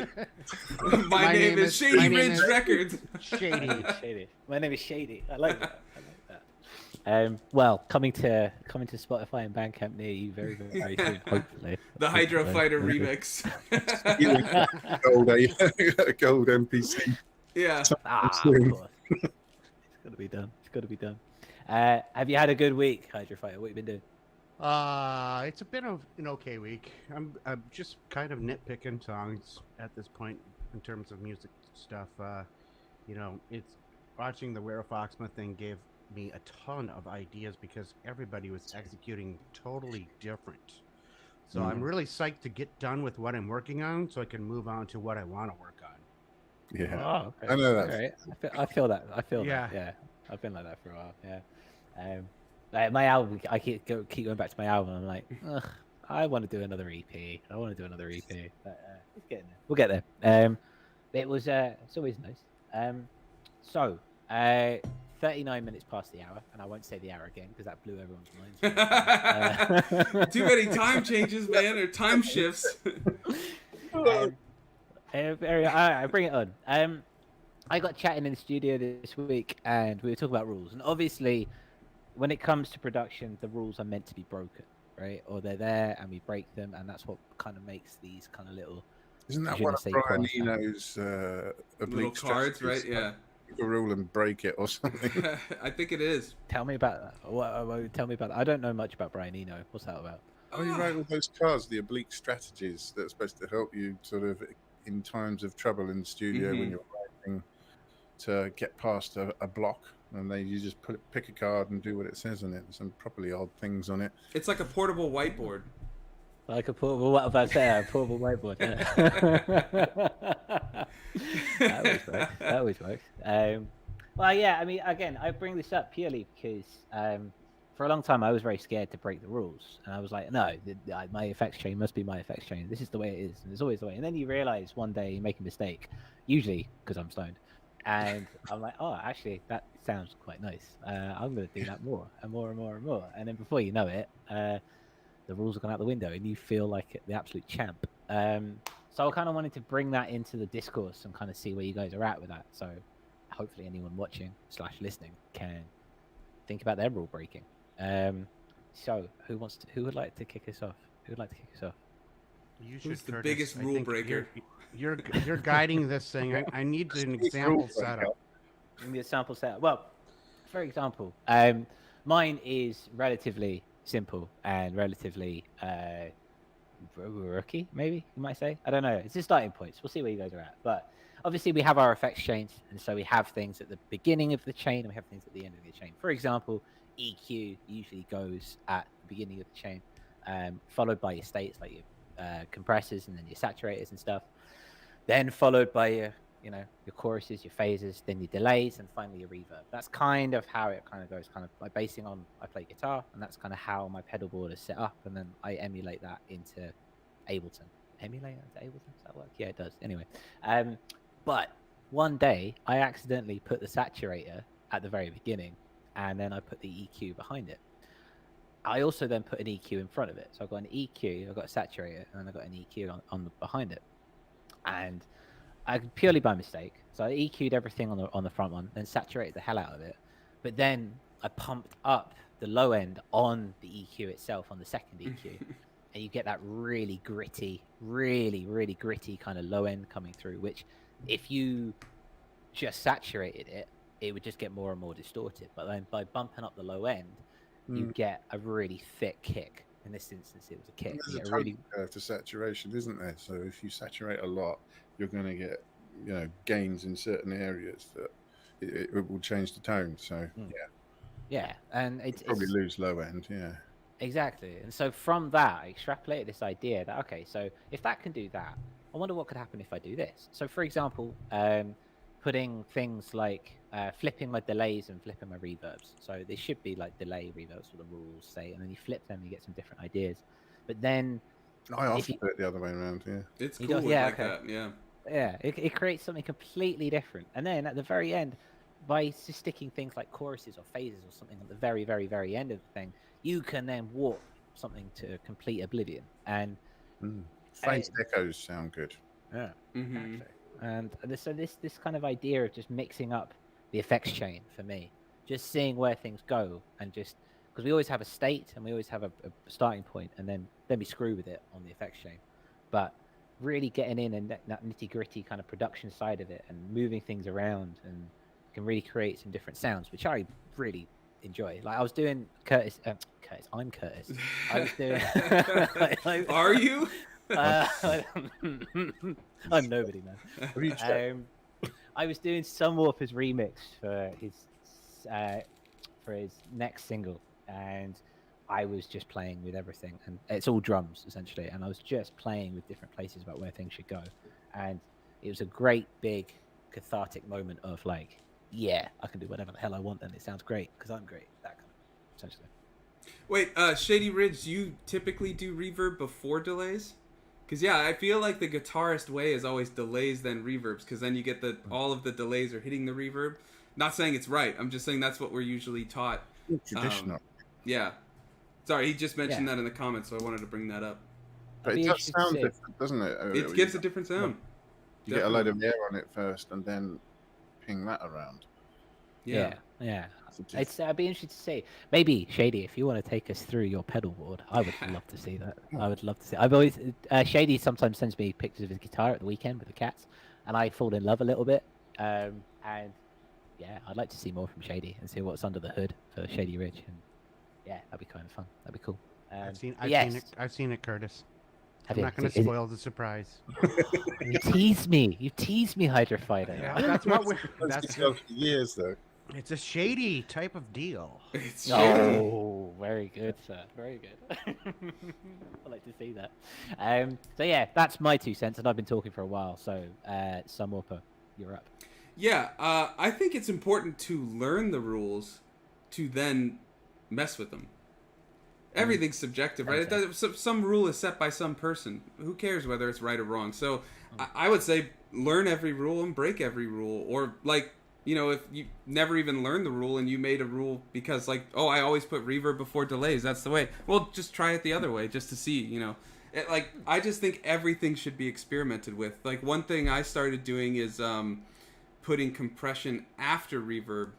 my name is Shady my name Ridge is- Records. Shady. Shady. My name is Shady. I like that. Well, coming to Spotify and Bandcamp near you very, very, very soon, hopefully. The Hydro Hopefully. Fighter remix. Gold MPC. Yeah. Of Soon. course. It's got to be done. It's got to be done. Have you had a good week, Hydro Fighter? What have you been doing? It's been an okay week. I'm just kind of nitpicking songs at this point in terms of music stuff. It's watching the Where Foxma thing gave me a ton of ideas because everybody was executing totally different. So I'm really psyched to get done with what I'm working on so I can move on to what I want to work on. Yeah. Oh, okay. I know that. Alright. I feel that. Yeah. That. Yeah. I've been like that for a while. Yeah. Like my album, I keep going back to my album. I'm like, ugh, I want to do another EP. I want to do another EP. But, it's getting there. We'll get there. It was. It's always nice. So, 39 minutes past the hour, and I won't say the hour again because that blew everyone's minds. Too many time changes, man, or time shifts. I bring it on. I got chatting in the studio this week, and we were talking about rules. And obviously, when it comes to production, the rules are meant to be broken, right? Or they're there and we break them, and that's what kind of makes these kind of little. Isn't that je one ne of sais quoi Brian sound. Eno's Little oblique cards, right? strategies? Yeah. Pick a rule and break it or something. I think it is. Tell me about that. Tell me about that. I don't know much about Brian Eno. What's that about? Oh, he wrote all those cards, the oblique strategies that are supposed to help you sort of in times of trouble in the studio when you're writing to get past a block. And you just pick a card and do what it says on it. There's some properly odd things on it. It's like a portable whiteboard. Like a portable, what about a portable whiteboard? Yeah. That always works. Well, yeah, I mean, again, I bring this up purely because for a long time I was very scared to break the rules. And I was like, no, my effects chain must be my effects chain. This is the way it is. And it's always the way. And then you realize one day you make a mistake, usually because I'm stoned. And I'm like, oh, actually, that sounds quite nice. I'm going to do that more and more and more and more. And then before you know it, the rules have gone out the window and you feel like the absolute champ. So I kind of wanted to bring that into the discourse and kind of see where you guys are at with that. So hopefully anyone watching / listening can think about their rule breaking. So who would like to kick us off? Who would like to kick us off? You Who's should, the Curtis. biggest I rule think breaker? You're guiding this thing. I need an example setup. Give me a sample set. Well, for example, mine is relatively simple and relatively rookie, maybe you might say. I don't know. It's just starting points. We'll see where you guys are at. But obviously, we have our effects chains, and so we have things at the beginning of the chain, and we have things at the end of the chain. For example, EQ usually goes at the beginning of the chain, followed by your states like your compressors and then your saturators and stuff. Then followed by your choruses, your phases, then your delays, and finally your reverb. That's kind of how it kind of goes, kind of by basing on I play guitar, and that's kind of how my pedal board is set up, and then I emulate that into Ableton. Emulate into Ableton? Does that work? Yeah, it does. Anyway, but one day I accidentally put the saturator at the very beginning, and then I put the EQ behind it. I also then put an EQ in front of it. So I've got an EQ, I've got a saturator, and then I've got an EQ on behind it. And I purely by mistake. So I EQ'd everything on the front one, then saturated the hell out of it. But then I pumped up the low end on the EQ itself, on the second EQ. And you get that really gritty, really gritty kind of low end coming through, which if you just saturated it, it would just get more and more distorted. But then by bumping up the low end, you get a really thick kick. In this instance, it was a kick. There's a really curve to saturation, isn't there? So if you saturate a lot, you're going to get, gains in certain areas that it will change the tone. So yeah, and it's probably lose low end. Yeah, exactly. And so from that, I extrapolated this idea that okay, so if that can do that, I wonder what could happen if I do this. So for example, putting things like flipping my delays and flipping my reverbs. So they should be like delay reverbs, what the rules say, and then you flip them, you get some different ideas. But then I often do it the other way around. Yeah, it's cool. That. Yeah, it creates something completely different. And then at the very end, by just sticking things like choruses or phases or something at the very, very, very end of the thing, you can then warp something to complete oblivion. And phased echoes sound good. Yeah, exactly. And so this kind of idea of just mixing up the effects chain for me, just seeing where things go, and just because we always have a state and we always have a starting point, and then we screw with it on the effects chain. But really getting in and that nitty gritty kind of production side of it and moving things around and can really create some different sounds, which I really enjoy. Like I was doing Curtis. I'm Curtis. I was doing. Are you? I'm nobody, man. I was doing Sunwarper's remix for his next single, and I was just playing with everything, and it's all drums essentially, and I was just playing with different places about where things should go, and it was a great big cathartic moment of like, yeah, I can do whatever the hell I want, and it sounds great because I'm great. That kind of essentially. Wait, Shady Ridge, do you typically do reverb before delays? Because yeah, I feel like the guitarist way is always delays then reverbs, because then you get all of the delays are hitting the reverb. Not saying it's right. I'm just saying that's what we're usually taught. Traditional. Yeah. Sorry, he just mentioned that in the comments, so I wanted to bring that up. But it does sound different, doesn't it? It gives a different sound. You get a load of air on it first, and then ping that around. Yeah. Yeah, it'd be interesting to see. Maybe Shady, if you want to take us through your pedal board, I would love to see that. I would love to see. I've always Shady sometimes sends me pictures of his guitar at the weekend with the cats, and I fall in love a little bit. And yeah, I'd like to see more from Shady and see what's under the hood for Shady Ridge. And yeah, that'd be kind of fun. That'd be cool. I've seen it, Curtis. I'm not going to spoil the surprise. You tease me. You tease me, Hydrofighter. Yeah, that's what we're. That's for years, though. It's a shady type of deal. Oh, very good, sir. Very good. I like to see that. So yeah, that's my 2 cents, and I've been talking for a while. So, Sunwarper, you're up. Yeah, I think it's important to learn the rules to then mess with them. Everything's subjective, right? It does, some rule is set by some person. Who cares whether it's right or wrong? So I would say learn every rule and break every rule. Or like, you know, if you never even learned the rule and you made a rule because like, oh, I always put reverb before delays. That's the way. Well, just try it the other way just to see, you know. I just think everything should be experimented with. Like one thing I started doing is putting compression after reverb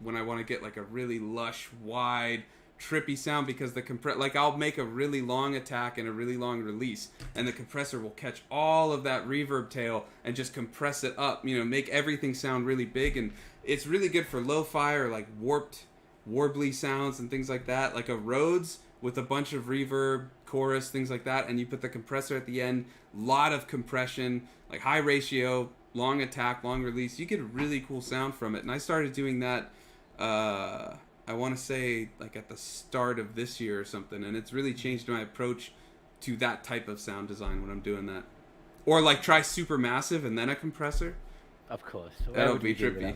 when I want to get like a really lush, wide, trippy sound, because the like I'll make a really long attack and a really long release, and the compressor will catch all of that reverb tail and just compress it up, you know, make everything sound really big. And it's really good for lo-fi or like warped, warbly sounds and things like that, like a Rhodes with a bunch of reverb, chorus, things like that, and you put the compressor at the end, lot of compression, like high ratio, long attack, long release. You get a really cool sound from it. And I started doing that I want to say like at the start of this year or something, and it's really changed my approach to that type of sound design when I'm doing that. Or like try Supermassive and then a compressor. Of course. That'll be trippy.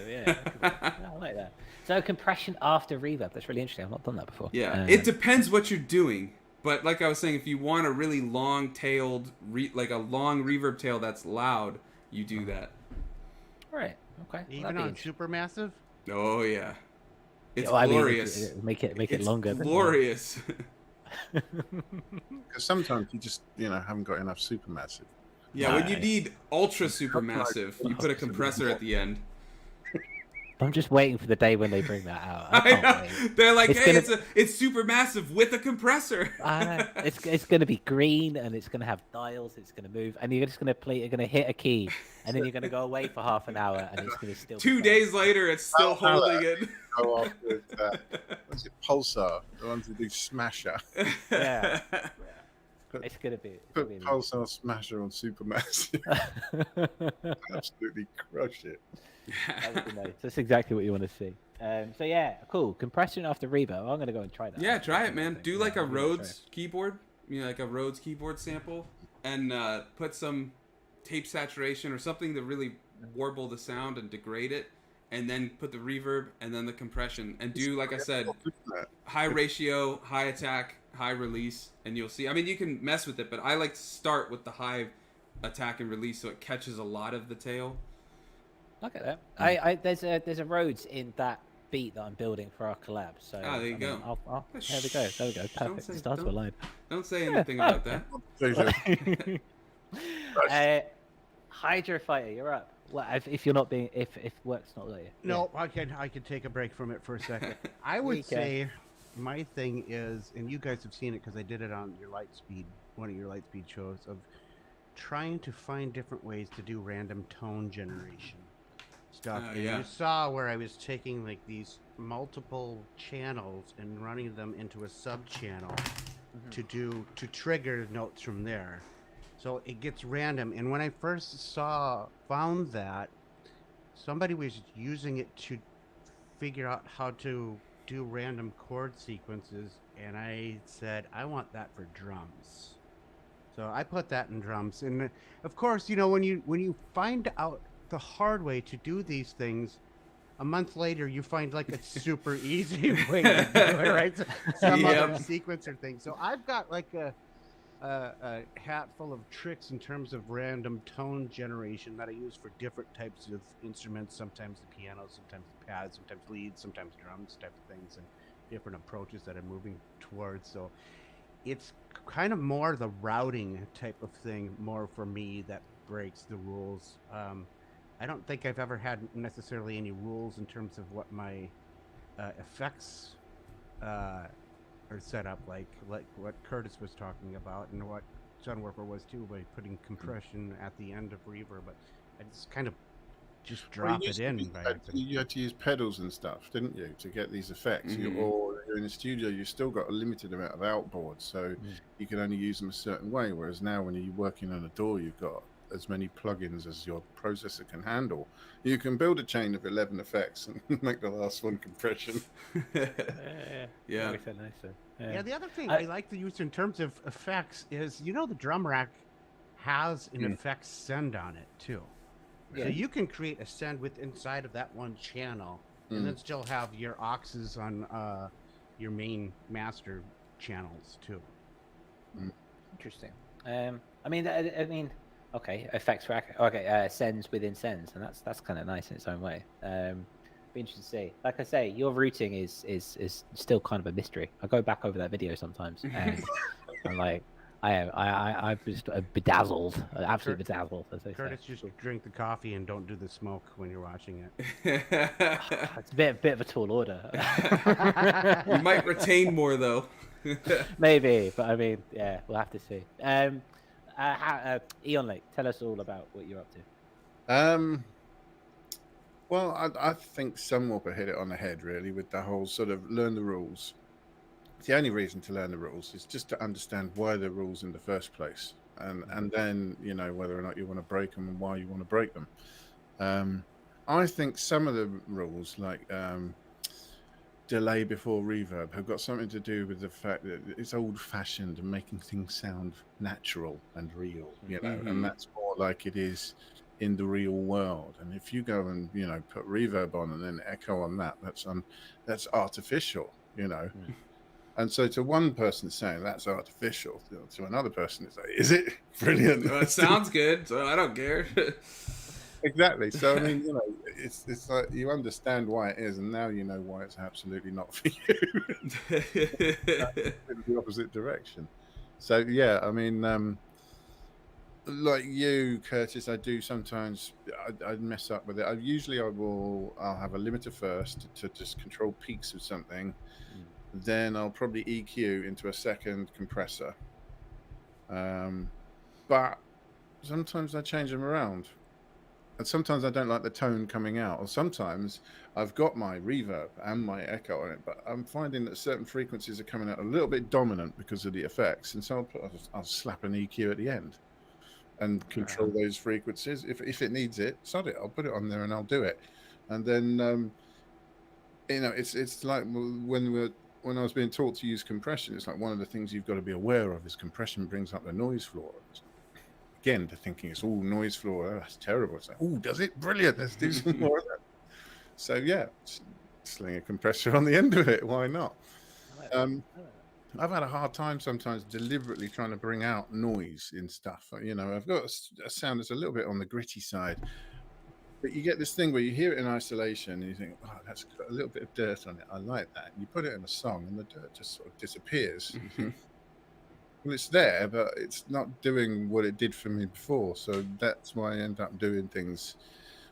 Yeah, I like that. So compression after reverb, that's really interesting. I've not done that before. Yeah, it depends what you're doing. But like I was saying, if you want a really long-tailed, like a long reverb tail that's loud, you do that. Right. Okay. Even on Supermassive? Oh yeah. It's I glorious. mean, make it longer. It's glorious. Because sometimes you just, you know, haven't got enough supermassive. Yeah, when you need ultra supermassive, you put a compressor at the end. I'm just waiting for the day when they bring that out. I can't wait. They're like, it's supermassive with a compressor. It's going to be green, and it's going to have dials. It's going to move, and you're just going to play. You're going to hit a key, and then you're going to go away for half an hour, and it's going to still. 2 days later, it's still holding it. Go off with what's it, Pulsar? The ones that do Smasher. Yeah. It's going to be. Put Pulsar Smasher on Supermassive. Absolutely crush it. That would be nice. That's exactly what you want to see. So yeah, cool. Compression after reverb. I'm gonna go and try that. Yeah, try it, man. Do like a Rhodes keyboard, you know, like a Rhodes keyboard sample, and put some tape saturation or something to really warble the sound and degrade it, and then put the reverb and then the compression, and do like I said, high ratio, high attack, high release, and you'll see. I mean, you can mess with it, but I like to start with the high attack and release so it catches a lot of the tail. Look at that. There's a Rhodes in that beat that I'm building for our collab. So there you go. There we go. There we go. Perfect. Start to align. Don't say anything about that. Hydro Fighter, you're up. Well, if you're not being, if work's not there. No, yeah. I can take a break from it for a second. I would say my thing is, and you guys have seen it because I did it on your Lightspeed, one of your Lightspeed shows, of trying to find different ways to do random tone generation stuff. And you saw where I was taking like these multiple channels and running them into a sub channel to trigger notes from there. So it gets random. And when I first found that, somebody was using it to figure out how to do random chord sequences, and I said, I want that for drums. So I put that in drums. And of course, you know, when you find out the hard way to do these things, a month later you find like a super easy way to do it, right? Some other sequencer thing. So I've got like a hat full of tricks in terms of random tone generation that I use for different types of instruments. Sometimes the piano, sometimes the pads, sometimes leads, sometimes drums, type of things, and different approaches that I'm moving towards. So it's kind of more the routing type of thing, more for me, that breaks the rules. I don't think I've ever had necessarily any rules in terms of what my effects are set up, like what Curtis was talking about, and what Sunwarper was too, by putting compression at the end of reverb. But I just kind of drop it in. You had to use pedals and stuff, didn't you, to get these effects? Or you're in a studio, you've still got a limited amount of outboards, so you can only use them a certain way. Whereas now, when you're working on a DAW, you've got as many plugins as your processor can handle. You can build a chain of 11 effects and make the last one compression. Yeah. Yeah, the other thing I like to use in terms of effects is, the drum rack has an effects send on it too. Yeah. So you can create a send inside of that one channel, and then still have your auxes on your main master channels too. Interesting. I mean, okay, effects rack. Okay, sends within sends, and that's kind of nice in its own way. Be interesting to see. Like I say, your routing is still kind of a mystery. I go back over that video sometimes, and I'm like, I'm just bedazzled, absolutely bedazzled. As they Curtis, say. just drink the coffee and don't do the smoke when you're watching it. It's a bit of a tall order. You might retain more though. Maybe, but I mean, yeah, we'll have to see. Eon Lake, tell us all about what you're up to. Well, I think Sunwarper hit it on the head, really, with the whole sort of learn the rules. The only reason to learn the rules is just to understand why the rules in the first place, and then whether or not you want to break them and why you want to break them. I think some of the rules, like delay before reverb, have got something to do with the fact that it's old-fashioned and making things sound natural and real, and that's more like it is in the real world. And if you go and put reverb on and then echo on that, that's artificial, And so to one person saying that's artificial, to another person it's like, is it? Brilliant. Well, it sounds good, so I don't care. Exactly. So I mean, it's like you understand why it is, and now you know why it's absolutely not for you. In the opposite direction. So yeah, I mean, like you, Curtis, I do sometimes. I mess up with it. I'll have a limiter first to just control peaks of something. Then I'll probably EQ into a second compressor. But sometimes I change them around. And sometimes I don't like the tone coming out. Or sometimes I've got my reverb and my echo on it, but I'm finding that certain frequencies are coming out a little bit dominant because of the effects. And so I'll slap an EQ at the end and control those frequencies. If it needs it, sod it. I'll put it on there and I'll do it. And then, it's like when I was being taught to use compression, it's like one of the things you've got to be aware of is compression brings up the noise floor. Again, to thinking it's all noise floor. Oh, that's terrible. It's like, oh, does it? Brilliant. Let's do some more of that. So yeah, sling a compressor on the end of it. Why not? I've had a hard time sometimes deliberately trying to bring out noise in stuff. I've got a sound that's a little bit on the gritty side. But you get this thing where you hear it in isolation and you think, oh, that's got a little bit of dirt on it. I like that. And you put it in a song and the dirt just sort of disappears. Well, it's there, but it's not doing what it did for me before. So that's why I end up doing things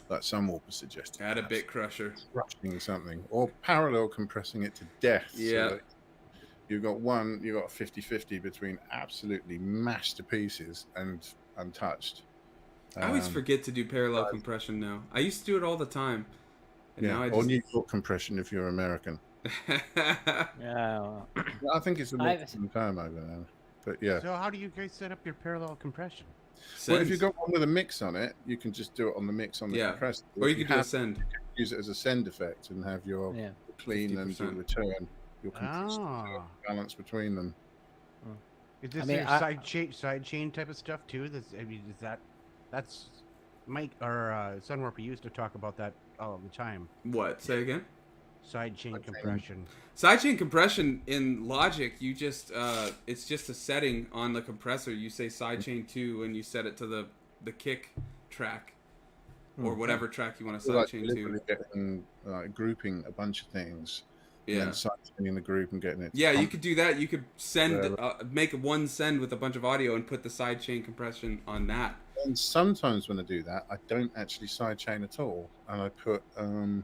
like Sunwarper suggested. Add a bit crusher. Crushing something or parallel compressing it to death. Yeah. So you've got 50-50 between absolutely mashed to pieces and untouched. I always forget to do parallel compression now. I used to do it all the time. And now I or New York compression if you're American. Yeah. I think it's a long term over there. But yeah. So how do you guys set up your parallel compression? Well, if you've got one with a mix on it, you can just do it on the mix on the compressor. Or you could do a send. You can use it as a send effect and have your clean 50%. And your return, your balance between them. Is this side chain type of stuff too? That's Mike or Sunwarper used to talk about that all the time. What? Say again? Sidechain compression. Sidechain compression in Logic, you just it's just a setting on the compressor. You say sidechain 2 and you set it to the kick track or whatever track you want to sidechain to. Getting, grouping a bunch of things. Yeah. And sidechaining the group and getting it. Yeah, you could do that. You could send make one send with a bunch of audio and put the sidechain compression on that. And sometimes when I do that, I don't actually sidechain at all, and I put an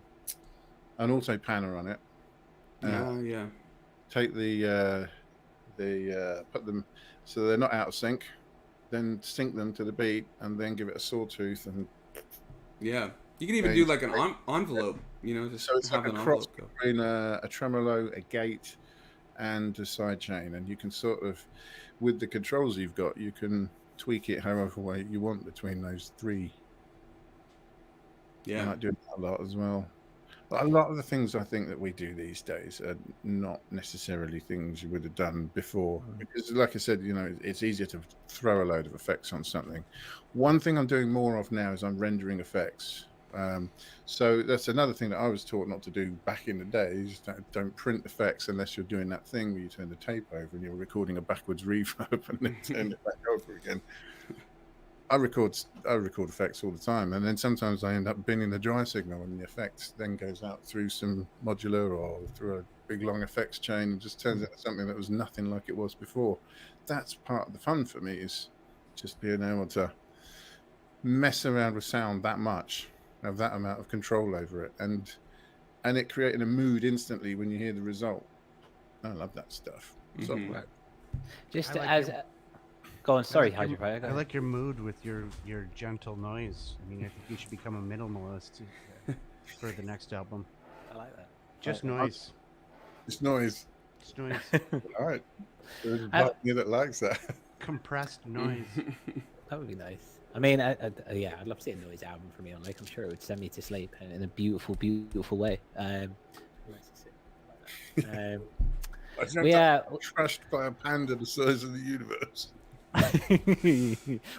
auto panner on it. Yeah. Take the put them so they're not out of sync, then sync them to the beat, and then give it a sawtooth. And yeah, you can even do like an envelope, just so it's have like an a cross envelope go. between a tremolo, a gate, and a sidechain, and you can sort of, with the controls you've got, you can tweak it however way you want between those three. Yeah, I might do that a lot as well. But a lot of the things I think that we do these days are not necessarily things you would have done before. Because, like I said, it's easier to throw a load of effects on something. One thing I'm doing more of now is I'm rendering effects. So that's another thing that I was taught not to do back in the day. You just don't print effects unless you're doing that thing where you turn the tape over and you're recording a backwards reverb and then turn it back over again. I record effects all the time, and then sometimes I end up binning the dry signal, and the effect then goes out through some modular or through a big long effects chain and just turns into something that was nothing like it was before. That's part of the fun for me, is just being able to mess around with sound that much, have that amount of control over it, and it creating a mood instantly when you hear the result. I love that stuff. So glad. Just I like as go on, sorry, I like Hydro. I like your mood with your gentle noise. I mean, I think you should become a minimalist for the next album. I like that. Just noise. It's noise. Just noise. All right. There's a part of me that likes that. Compressed noise. That would be nice. I mean, yeah, I'd love to see a noise album from you. Like, I'm sure it would send me to sleep in a beautiful, beautiful way. Crushed by a panda the size of the universe.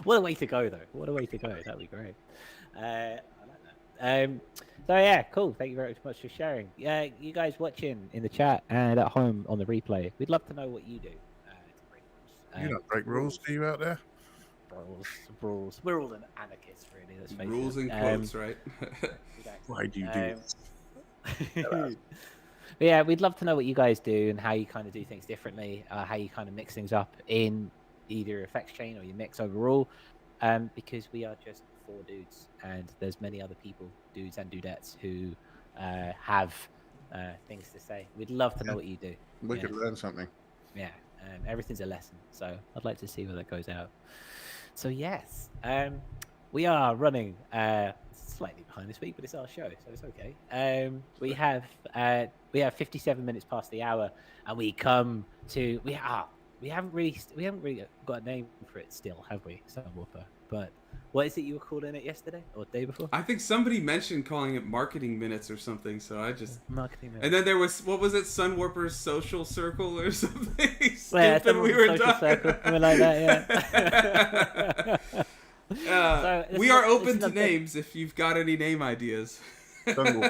What a way to go, though. What a way to go. That'd be great. I like that. So yeah, cool. Thank you very much for sharing. Yeah, you guys watching in the chat and at home on the replay, we'd love to know what you do to break rules. You don't break rules, do you, out there? Rules. We're all an anarchists, really. Let's face rules it. and quotes, right? Why do you do this? But yeah, we'd love to know what you guys do and how you kind of do things differently, how you kind of mix things up in either effects chain or your mix overall, because we are just 4 dudes and there's many other people, dudes and dudettes, who have things to say. We'd love to know what you do. We could learn something. Yeah, everything's a lesson, so I'd like to see where that goes out. So yes, we are running slightly behind this week, but it's our show, so it's okay. We have 57 minutes past the hour, and we haven't really got a name for it still, have we, Sunwarper? But what is it you were calling it yesterday or the day before? I think somebody mentioned calling it marketing minutes or something, so I just marketing minutes. And then there was, what was it, Sunwarper's social circle or something? Yeah, Stupid we were social talking. Circle, something like that. Yeah. We are open to names if you've got any name ideas. Social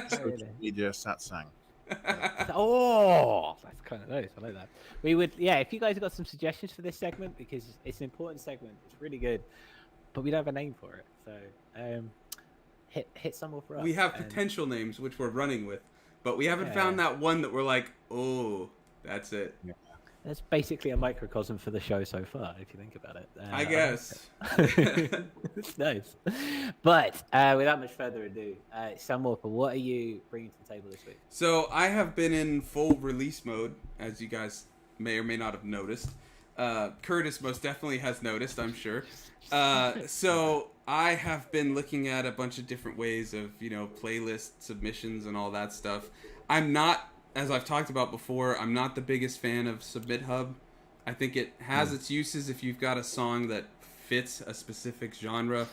media satsang. Oh, that's kind of nice. I like that. We would, yeah, if you guys have got some suggestions for this segment, because it's an important segment, it's really good, but we don't have a name for it. So hit some more for us. We have potential names which we're running with, but we haven't found that one that we're like, oh, that's it. Yeah. That's basically a microcosm for the show so far, if you think about it. I guess. It's nice. But without much further ado, Sunwarper, what are you bringing to the table this week? So I have been in full release mode, as you guys may or may not have noticed. Curtis most definitely has noticed, I'm sure. So I have been looking at a bunch of different ways of, playlist submissions and all that stuff. I'm not, as I've talked about before, I'm not the biggest fan of Submit Hub. I think it has its uses if you've got a song that fits a specific genre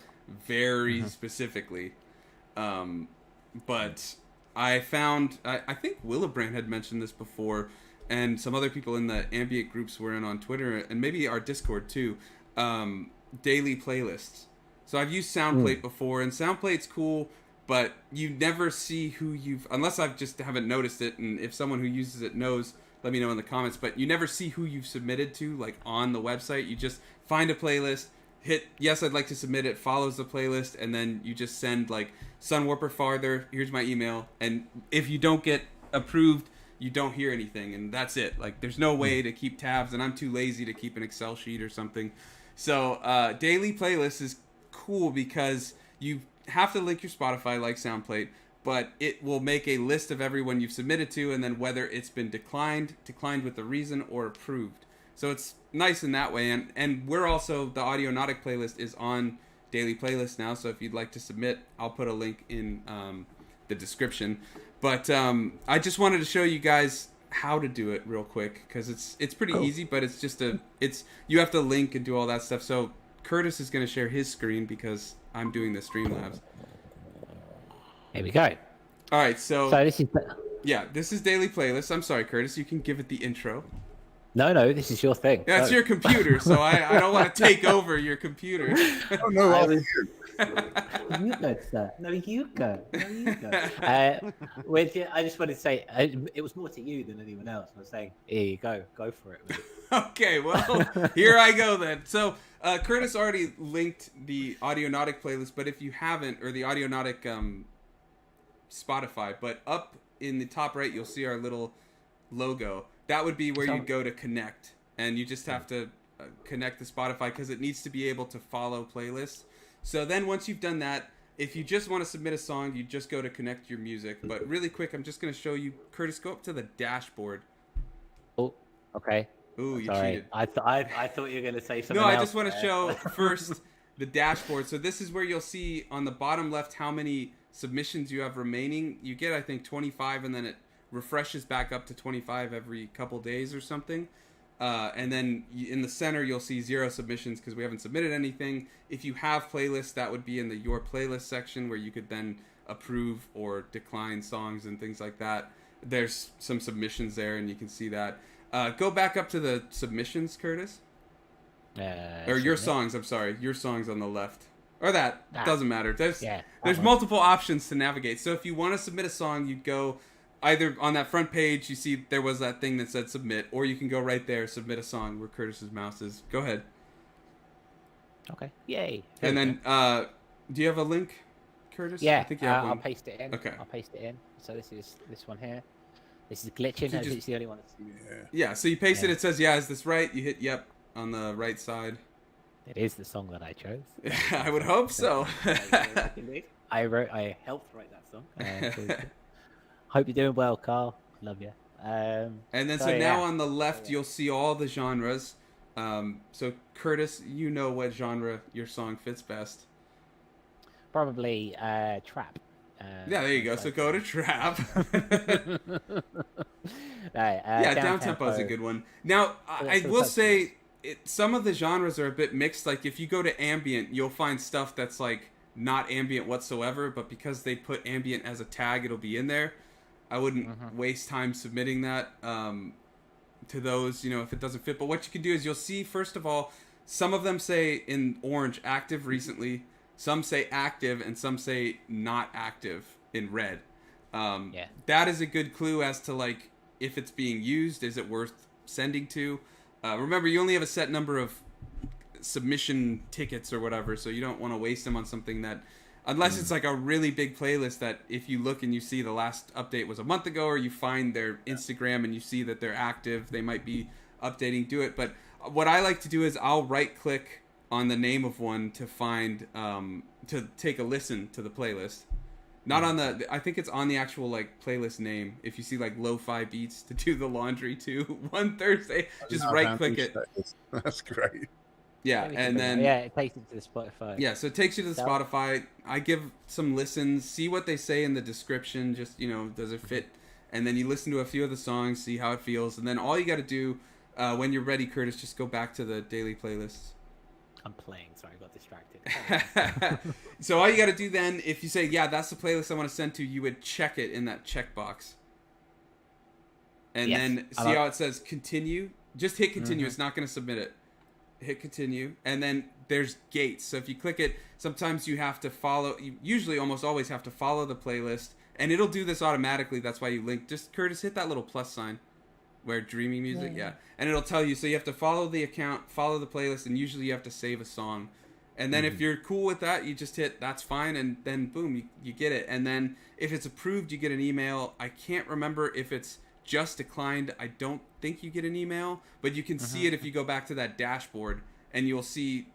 very specifically. But I found, I think Willebrand had mentioned this before, and some other people in the ambient groups were in on Twitter, and maybe our Discord too, daily playlists. So I've used SoundPlate before, and SoundPlate's cool, but you never see who unless I've just haven't noticed it, and if someone who uses it knows, let me know in the comments, but you never see who you've submitted to, like, on the website. You just find a playlist, hit, yes, I'd like to submit it, follows the playlist, and then you just send, like, Sunwarper farther, here's my email, and if you don't get approved, you don't hear anything, and that's it. Like, there's no way to keep tabs, and I'm too lazy to keep an Excel sheet or something. So, daily playlist is cool because you have to link your Spotify like SoundPlate, but it will make a list of everyone you've submitted to, and then whether it's been declined with a reason, or approved. So it's nice in that way. And we're also, the Audionautic playlist is on daily playlist now, so if you'd like to submit, I'll put a link in the description. But I just wanted to show you guys how to do it real quick, because it's pretty easy, but it's just you have to link and do all that stuff. So Curtis is going to share his screen because I'm doing the Streamlabs. Here we go. All right, so this is this is daily playlist. I'm sorry, Curtis, you can give it the intro. no, this is your thing. That's your computer, so I don't want to take over your computer. Oh no, I'll be You go, sir. No, you go. I just wanted to say it was more to you than anyone else. I was saying, here you go for it. Okay, well, here I go then. So Curtis already linked the Audionautic playlist, but if you haven't, or the Audionautic Spotify, but up in the top right, you'll see our little logo. That would be where you'd go to connect, and you just have to connect to Spotify because it needs to be able to follow playlists. So then once you've done that, if you just want to submit a song, you just go to connect your music. But really quick, I'm just going to show you, Curtis, go up to the dashboard. Oh, okay. Ooh, you Sorry. cheated. I thought you were going to say something No, I else just want to show first the dashboard. So this is where you'll see on the bottom left how many submissions you have remaining. You get, I think, 25, and then it refreshes back up to 25 every couple days or something. And then in the center, you'll see 0 submissions because we haven't submitted anything. If you have playlists, that would be in the Your Playlist section where you could then approve or decline songs and things like that. There's some submissions there, and you can see that. Go back up to the submissions, Curtis. Or your songs, I'm sorry. Your songs on the left. Or that. Doesn't matter. There's multiple options to navigate. So if you want to submit a song, you'd go either on that front page, you see there was that thing that said submit, or you can go right there, submit a song, where Curtis's mouse is. Go ahead. Okay. Yay. And then, do you have a link, Curtis? Yeah, I think you have I'll one. paste it in. Okay. I'll paste it in. So this is this one here. This is glitching. It's the only one that's... Yeah, so you paste it, it says, is this right? You hit yep on the right side. It is the song that I chose. I would hope so. I helped write that song. Hope you're doing well, Carl. Love you. And then so now on the left, you'll see all the genres. So Curtis, you know what genre your song fits best. Probably trap. Yeah, there you go. So go to trap. Down tempo is a good one. Now, I will say some of the genres are a bit mixed. Like if you go to ambient, you'll find stuff that's like not ambient whatsoever, but because they put ambient as a tag, it'll be in there. I wouldn't waste time submitting that to those, if it doesn't fit. But what you can do is you'll see, first of all, some of them say in orange active recently, some say active, and some say not active in red. That is a good clue as to like if it's being used, is it worth sending to? Remember, you only have a set number of submission tickets or whatever, so you don't want to waste them on something that, unless it's like a really big playlist that if you look and you see the last update was a month ago, or you find their Instagram and you see that they're active, they might be updating, do it. But what I like to do is I'll right click on the name of one to find to take a listen to the playlist. Not on the, I think it's on the actual like playlist name. If you see like lo-fi beats to do the laundry to one Thursday, just right click it. That's great. Yeah, and then it takes it to the Spotify. Yeah, so it takes you to the Spotify. I give some listens, see what they say in the description, just does it fit? And then you listen to a few of the songs, see how it feels, and then all you got to do when you're ready, Curtis, just go back to the daily playlists. I'm playing, sorry, I got distracted. So all you got to do then, if you say, yeah, that's the playlist I want to send to, you would check it in that checkbox. And then see how it says continue? Just hit continue. It's not going to submit it. Hit continue. And then there's gates. So if you click it, sometimes you have to follow, you usually almost always have to follow the playlist. And it'll do this automatically. That's why you link. Just, Curtis, hit that little plus sign. Where dreamy music, and it'll tell you. So you have to follow the account, follow the playlist, and usually you have to save a song. And then if you're cool with that, you just hit that's fine, and then boom, you get it. And then if it's approved, you get an email. I can't remember if it's just declined. I don't think you get an email, but you can see it if you go back to that dashboard, and you'll see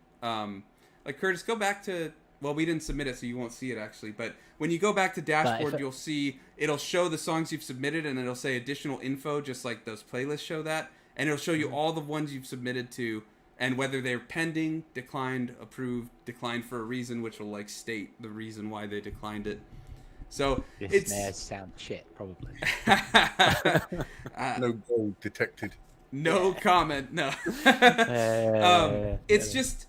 Like Curtis, go back to. Well, we didn't submit it, so you won't see it actually. But when you go back to dashboard, you'll see it'll show the songs you've submitted, and it'll say additional info, just like those playlists show that, and it'll show you all the ones you've submitted to, and whether they're pending, declined, approved, declined for a reason, which will like state the reason why they declined it. So this may sound shit, probably. No gold detected. No comment. No. It's just.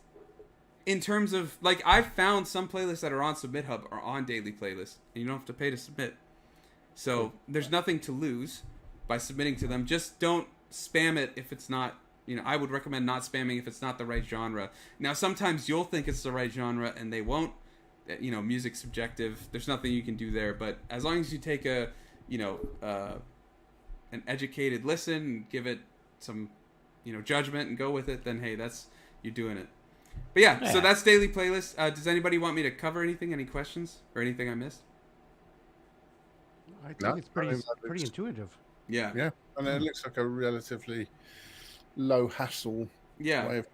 In terms of, like, I've found some playlists that are on Submit Hub are on daily playlists, and you don't have to pay to submit. So there's nothing to lose by submitting to them. Just don't spam it if it's not, I would recommend not spamming if it's not the right genre. Now, sometimes you'll think it's the right genre, and they won't. Music's subjective. There's nothing you can do there. But as long as you take an educated listen and give it some, judgment and go with it, then, hey, you're doing it. But yeah, so that's daily playlist. Does anybody want me to cover anything? Any questions or anything I missed? I think it's pretty intuitive. Yeah. Yeah, and it looks like a relatively low hassle. Yeah. Way of...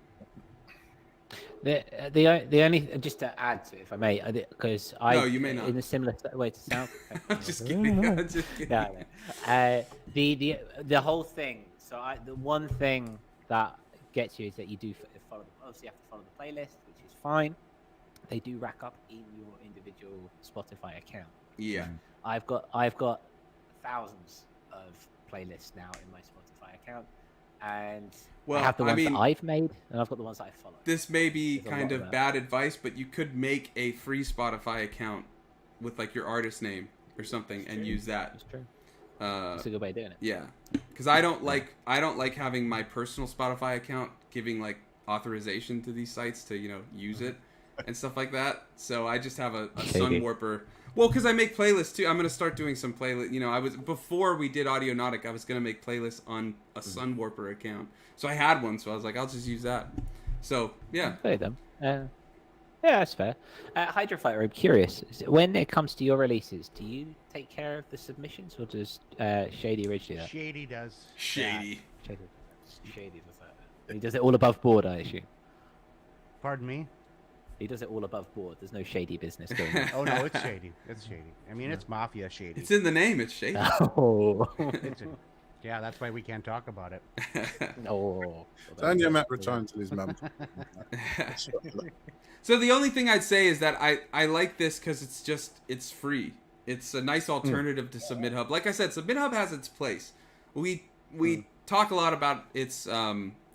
The only just to add to it, if I may, because no, you may not. In a similar way to sound. Just kidding. Just kidding. No. The whole thing. So the one thing that gets you is that you do follow. Obviously, you have to follow the playlist, which is fine. They do rack up in your individual Spotify account. Yeah. I've got thousands of playlists now in my Spotify account, and I have the ones that I've made, and I've got the ones that I follow. This may be kind of bad advice, but you could make a free Spotify account with like your artist name or something and use that. That's true. That's a good way of doing it. Yeah, because I don't like having my personal Spotify account giving like authorization to these sites to use it and stuff like that. So I just have a Sunwarper. Well, because I make playlists too. I'm gonna start doing some playlist. Before we did Audionautic, I was gonna make playlists on a Sunwarper account. So I had one, so I was like, I'll just use that. So yeah. Play them. Yeah, that's fair. Hydra Fighter, I'm curious. When it comes to your releases, do you take care of the submissions, or does Shady Ridge do that? Shady does. Shady. Yeah, Shady does that. He does it all above board, I assume. Pardon me? He does it all above board. There's no shady business going on. Oh no, it's shady. It's shady. I mean, it's mafia shady. It's in the name. It's shady. Oh. Yeah, that's why we can't talk about it. No. It's only a matter of time till his mum. So the only thing I'd say is that I like this because it's free. It's a nice alternative to Submit Hub. Like I said, Submit Hub has its place. We talk a lot about its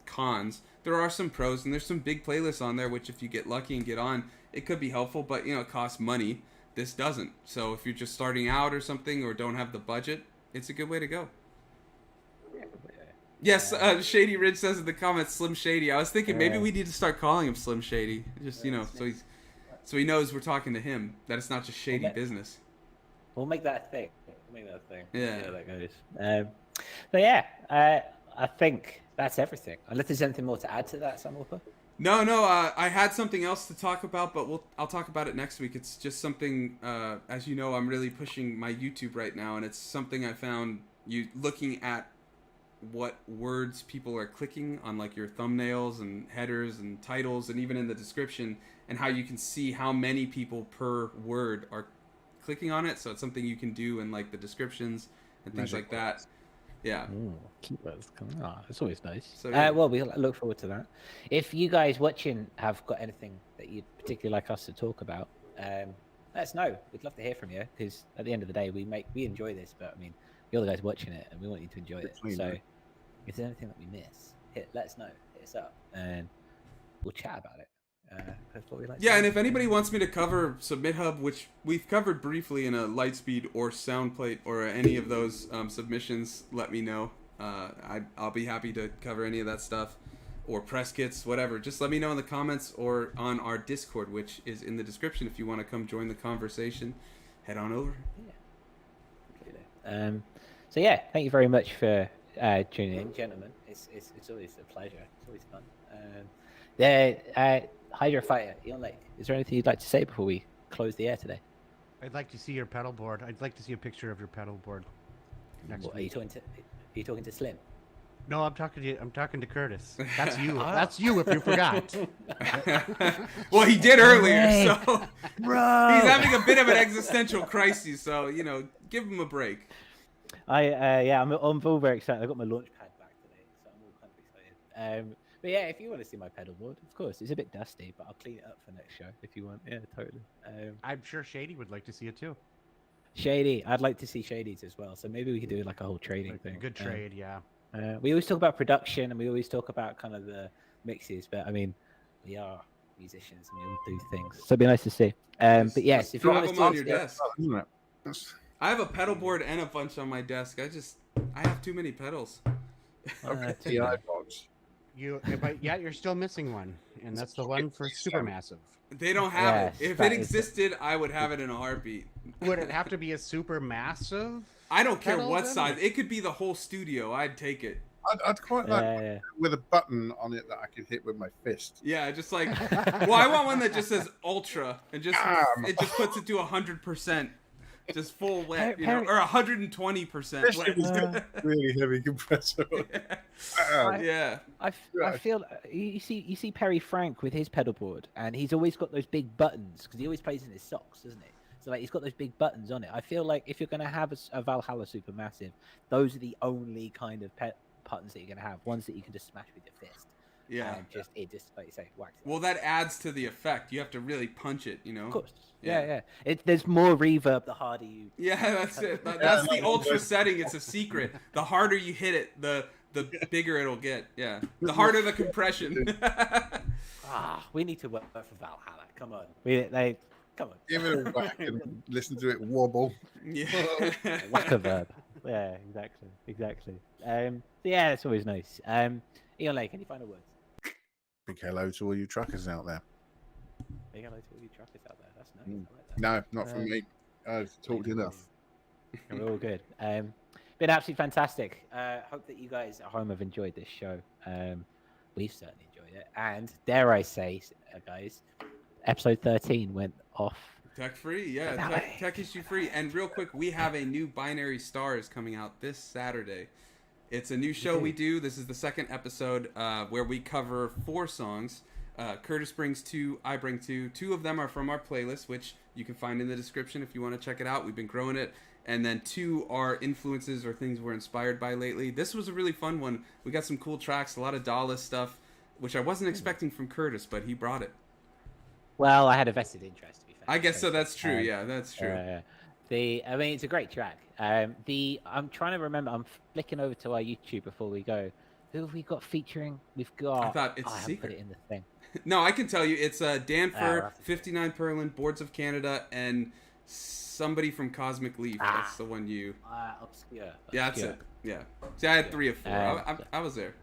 cons. There are some pros, and there's some big playlists on there, which if you get lucky and get on, it could be helpful, but it costs money. This doesn't. So if you're just starting out or something, or don't have the budget, it's a good way to go. Yes, Shady Ridge says in the comments, Slim Shady. I was thinking maybe we need to start calling him Slim Shady, just so he knows we're talking to him, that it's not just shady business. We'll make that a thing. Yeah. How that goes. So yeah, I think that's everything. Unless there's anything more to add to that, Sunwarper? No. I had something else to talk about, but I'll talk about it next week. It's just something, as you know, I'm really pushing my YouTube right now, and it's something I found looking at what words people are clicking on, like your thumbnails and headers and titles, and even in the description, and how you can see how many people per word are clicking on it. So it's something you can do in like the descriptions and things like that. Yeah. Keywords. That's always nice. So, yeah. Well, we look forward to that. If you guys watching have got anything that you'd particularly like us to talk about, let us know. We'd love to hear from you, because at the end of the day, we enjoy this, but I mean, you're the guys watching it, and we want you to enjoy it. So if there's anything that we miss, let us know. Hit us up, and we'll chat about it. That's what we like. Yeah, and if anybody wants me to cover Submit Hub, which we've covered briefly in a Lightspeed or Soundplate or any of those submissions, let me know. I'll be happy to cover any of that stuff, or press kits, whatever. Just let me know in the comments or on our Discord, which is in the description. If you want to come join the conversation, head on over. Yeah. So yeah, thank you very much for tuning in, gentlemen. It's always a pleasure. It's always fun. Hydra Fighter, Eon Lake, is there anything you'd like to say before we close the air today? I'd like to see your pedal board. I'd like to see a picture of your pedal board next week. Are you talking to Slim? No, I'm talking to you. I'm talking to Curtis. That's you. That's you. If you forgot. Well, he did earlier, so Bro. he's having a bit of an existential crisis. So give him a break. I'm all very excited. I got my launch pad back today, so I'm all kind of excited. But yeah, if you want to see my pedal board, of course, it's a bit dusty, but I'll clean it up for next show if you want. Yeah, totally. I'm sure Shady would like to see it too. Shady, I'd like to see Shady's as well. So maybe we could do like a whole trading Like thing. a good trade, yeah. We always talk about production and we always talk about kind of the mixes, but I mean, we are musicians and we all do things. So it'd be nice to see. But yes, if you Drop want them on to your desk. I have a pedal board and a bunch on my desk. I have too many pedals. Okay, the iPods. But yet you're still missing one, and that's the one for Supermassive. They don't have Yes, it. If that it is existed, I would have it in a heartbeat. Would it have to be a Supermassive? I don't care pedal what then? size. It could be the whole studio. I'd take it. I'd quite like with a button on it that I could hit with my fist. Yeah, just like. Well, I want one that just says ultra and it just puts it to 100%, just full wet, or 120%. Really heavy compressor. Yeah. I feel you see Perry Frank with his pedal board, and he's always got those big buttons because he always plays in his socks, doesn't he? So like he's got those big buttons on it. I feel like if you're gonna have a Valhalla Supermassive, those are the only kind of buttons that you're gonna have. Ones that you can just smash with your fist. Yeah. And it just like you say, wax it. Well, that adds to the effect. You have to really punch it, Of course. Yeah. There's more reverb the harder you. Yeah, that's it. That's the ultra setting. It's a secret. The harder you hit it, the bigger it'll get. Yeah. The harder the compression. We need to work for Valhalla. Come on. Come on. Give it a whack and listen to it wobble. Yeah. Whack a verb. Yeah, exactly. Yeah, it's always nice. Ian Lake, any final words? Big hello to all you truckers out there. Big hello to all you truckers out there. That's nice. I like that. No, not from me. I've talked enough. We're all good. Been absolutely fantastic. Hope that you guys at home have enjoyed this show. We've certainly enjoyed it. And dare I say, guys, episode 13 went off. Tech free, yeah. Tech issue free. And real quick, we have a new Binary Stars coming out this Saturday. It's a new show we do. This is the second episode where we cover 4 songs. Curtis brings 2, I bring 2. 2 of them are from our playlist, which you can find in the description if you want to check it out. We've been growing it. And then 2 are influences or things we're inspired by lately. This was a really fun one. We got some cool tracks, a lot of Dallas stuff, which I wasn't expecting from Curtis, but he brought it. Well, I had a vested interest, to be fair. I guess so. That's true. Yeah, that's true. I mean, it's a great track. I'm trying to remember. I'm flicking over to our YouTube before we go. Who have we got featuring? We've got. I thought it's I haven't put it in the thing. No, I can tell you. It's Danford, 59 Perlin, Boards of Canada, and somebody from Cosmic Leaf. That's the one you. Obscure. Yeah, that's it. Yeah. See, I had 3 of 4. I was there.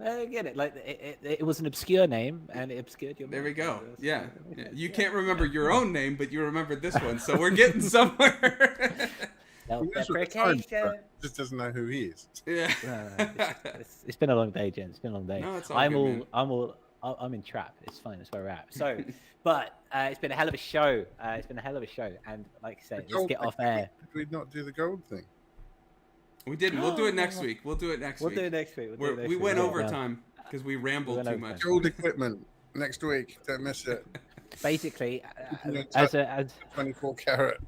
I get it. Like it was an obscure name, and it obscured your. There mind. we go. Yeah. You can't remember your own name, but you remembered this one, so we're getting somewhere. Self-deprecation. Just doesn't know who he is. Yeah. It's been a long day, Jen. It's been a long day. No, it's all good, man. I'm in trap. It's fine. That's where we're at. So, but it's been a hell of a show. And like I said, let's get off air. Did we not do the gold thing? We didn't. We'll do it next week. We went overtime because we rambled too much. Gold equipment next week. Don't miss it. Basically, as 24 carat.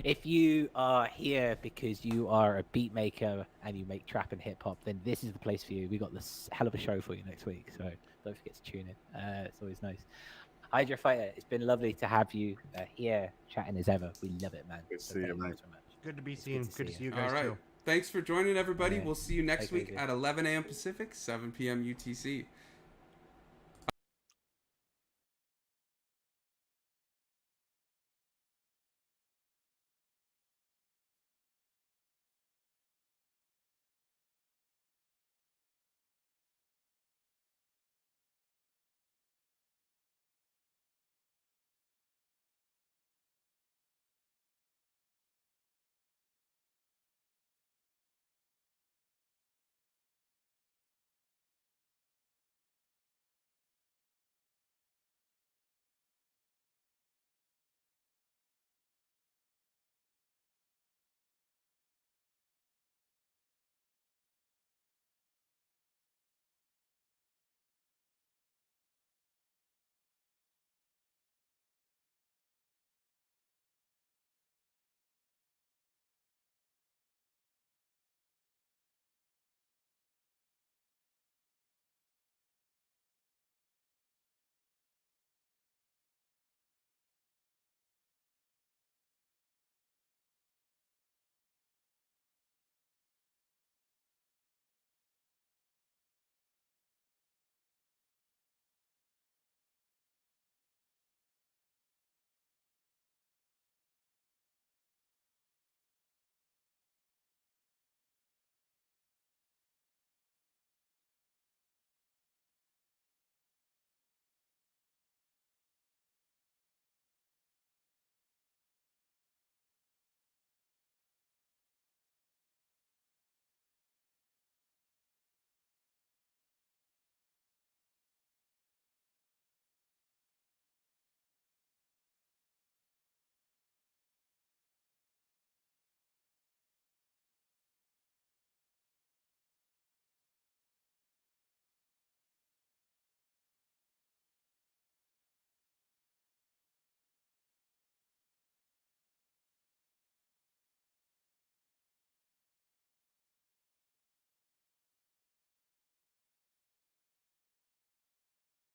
If you are here because you are a beat maker and you make trap and hip hop, then this is the place for you. We got this hell of a show for you next week, so don't forget to tune in. It's always nice. Hydra Fighter, it's been lovely to have you here chatting as ever. We love it, man. Good to see you, man. So much. Good to be seen. Good to see you guys All right. too. Thanks for joining, everybody. Yeah. We'll see you next Thank you. week at 11 a.m. Pacific, 7 p.m. UTC.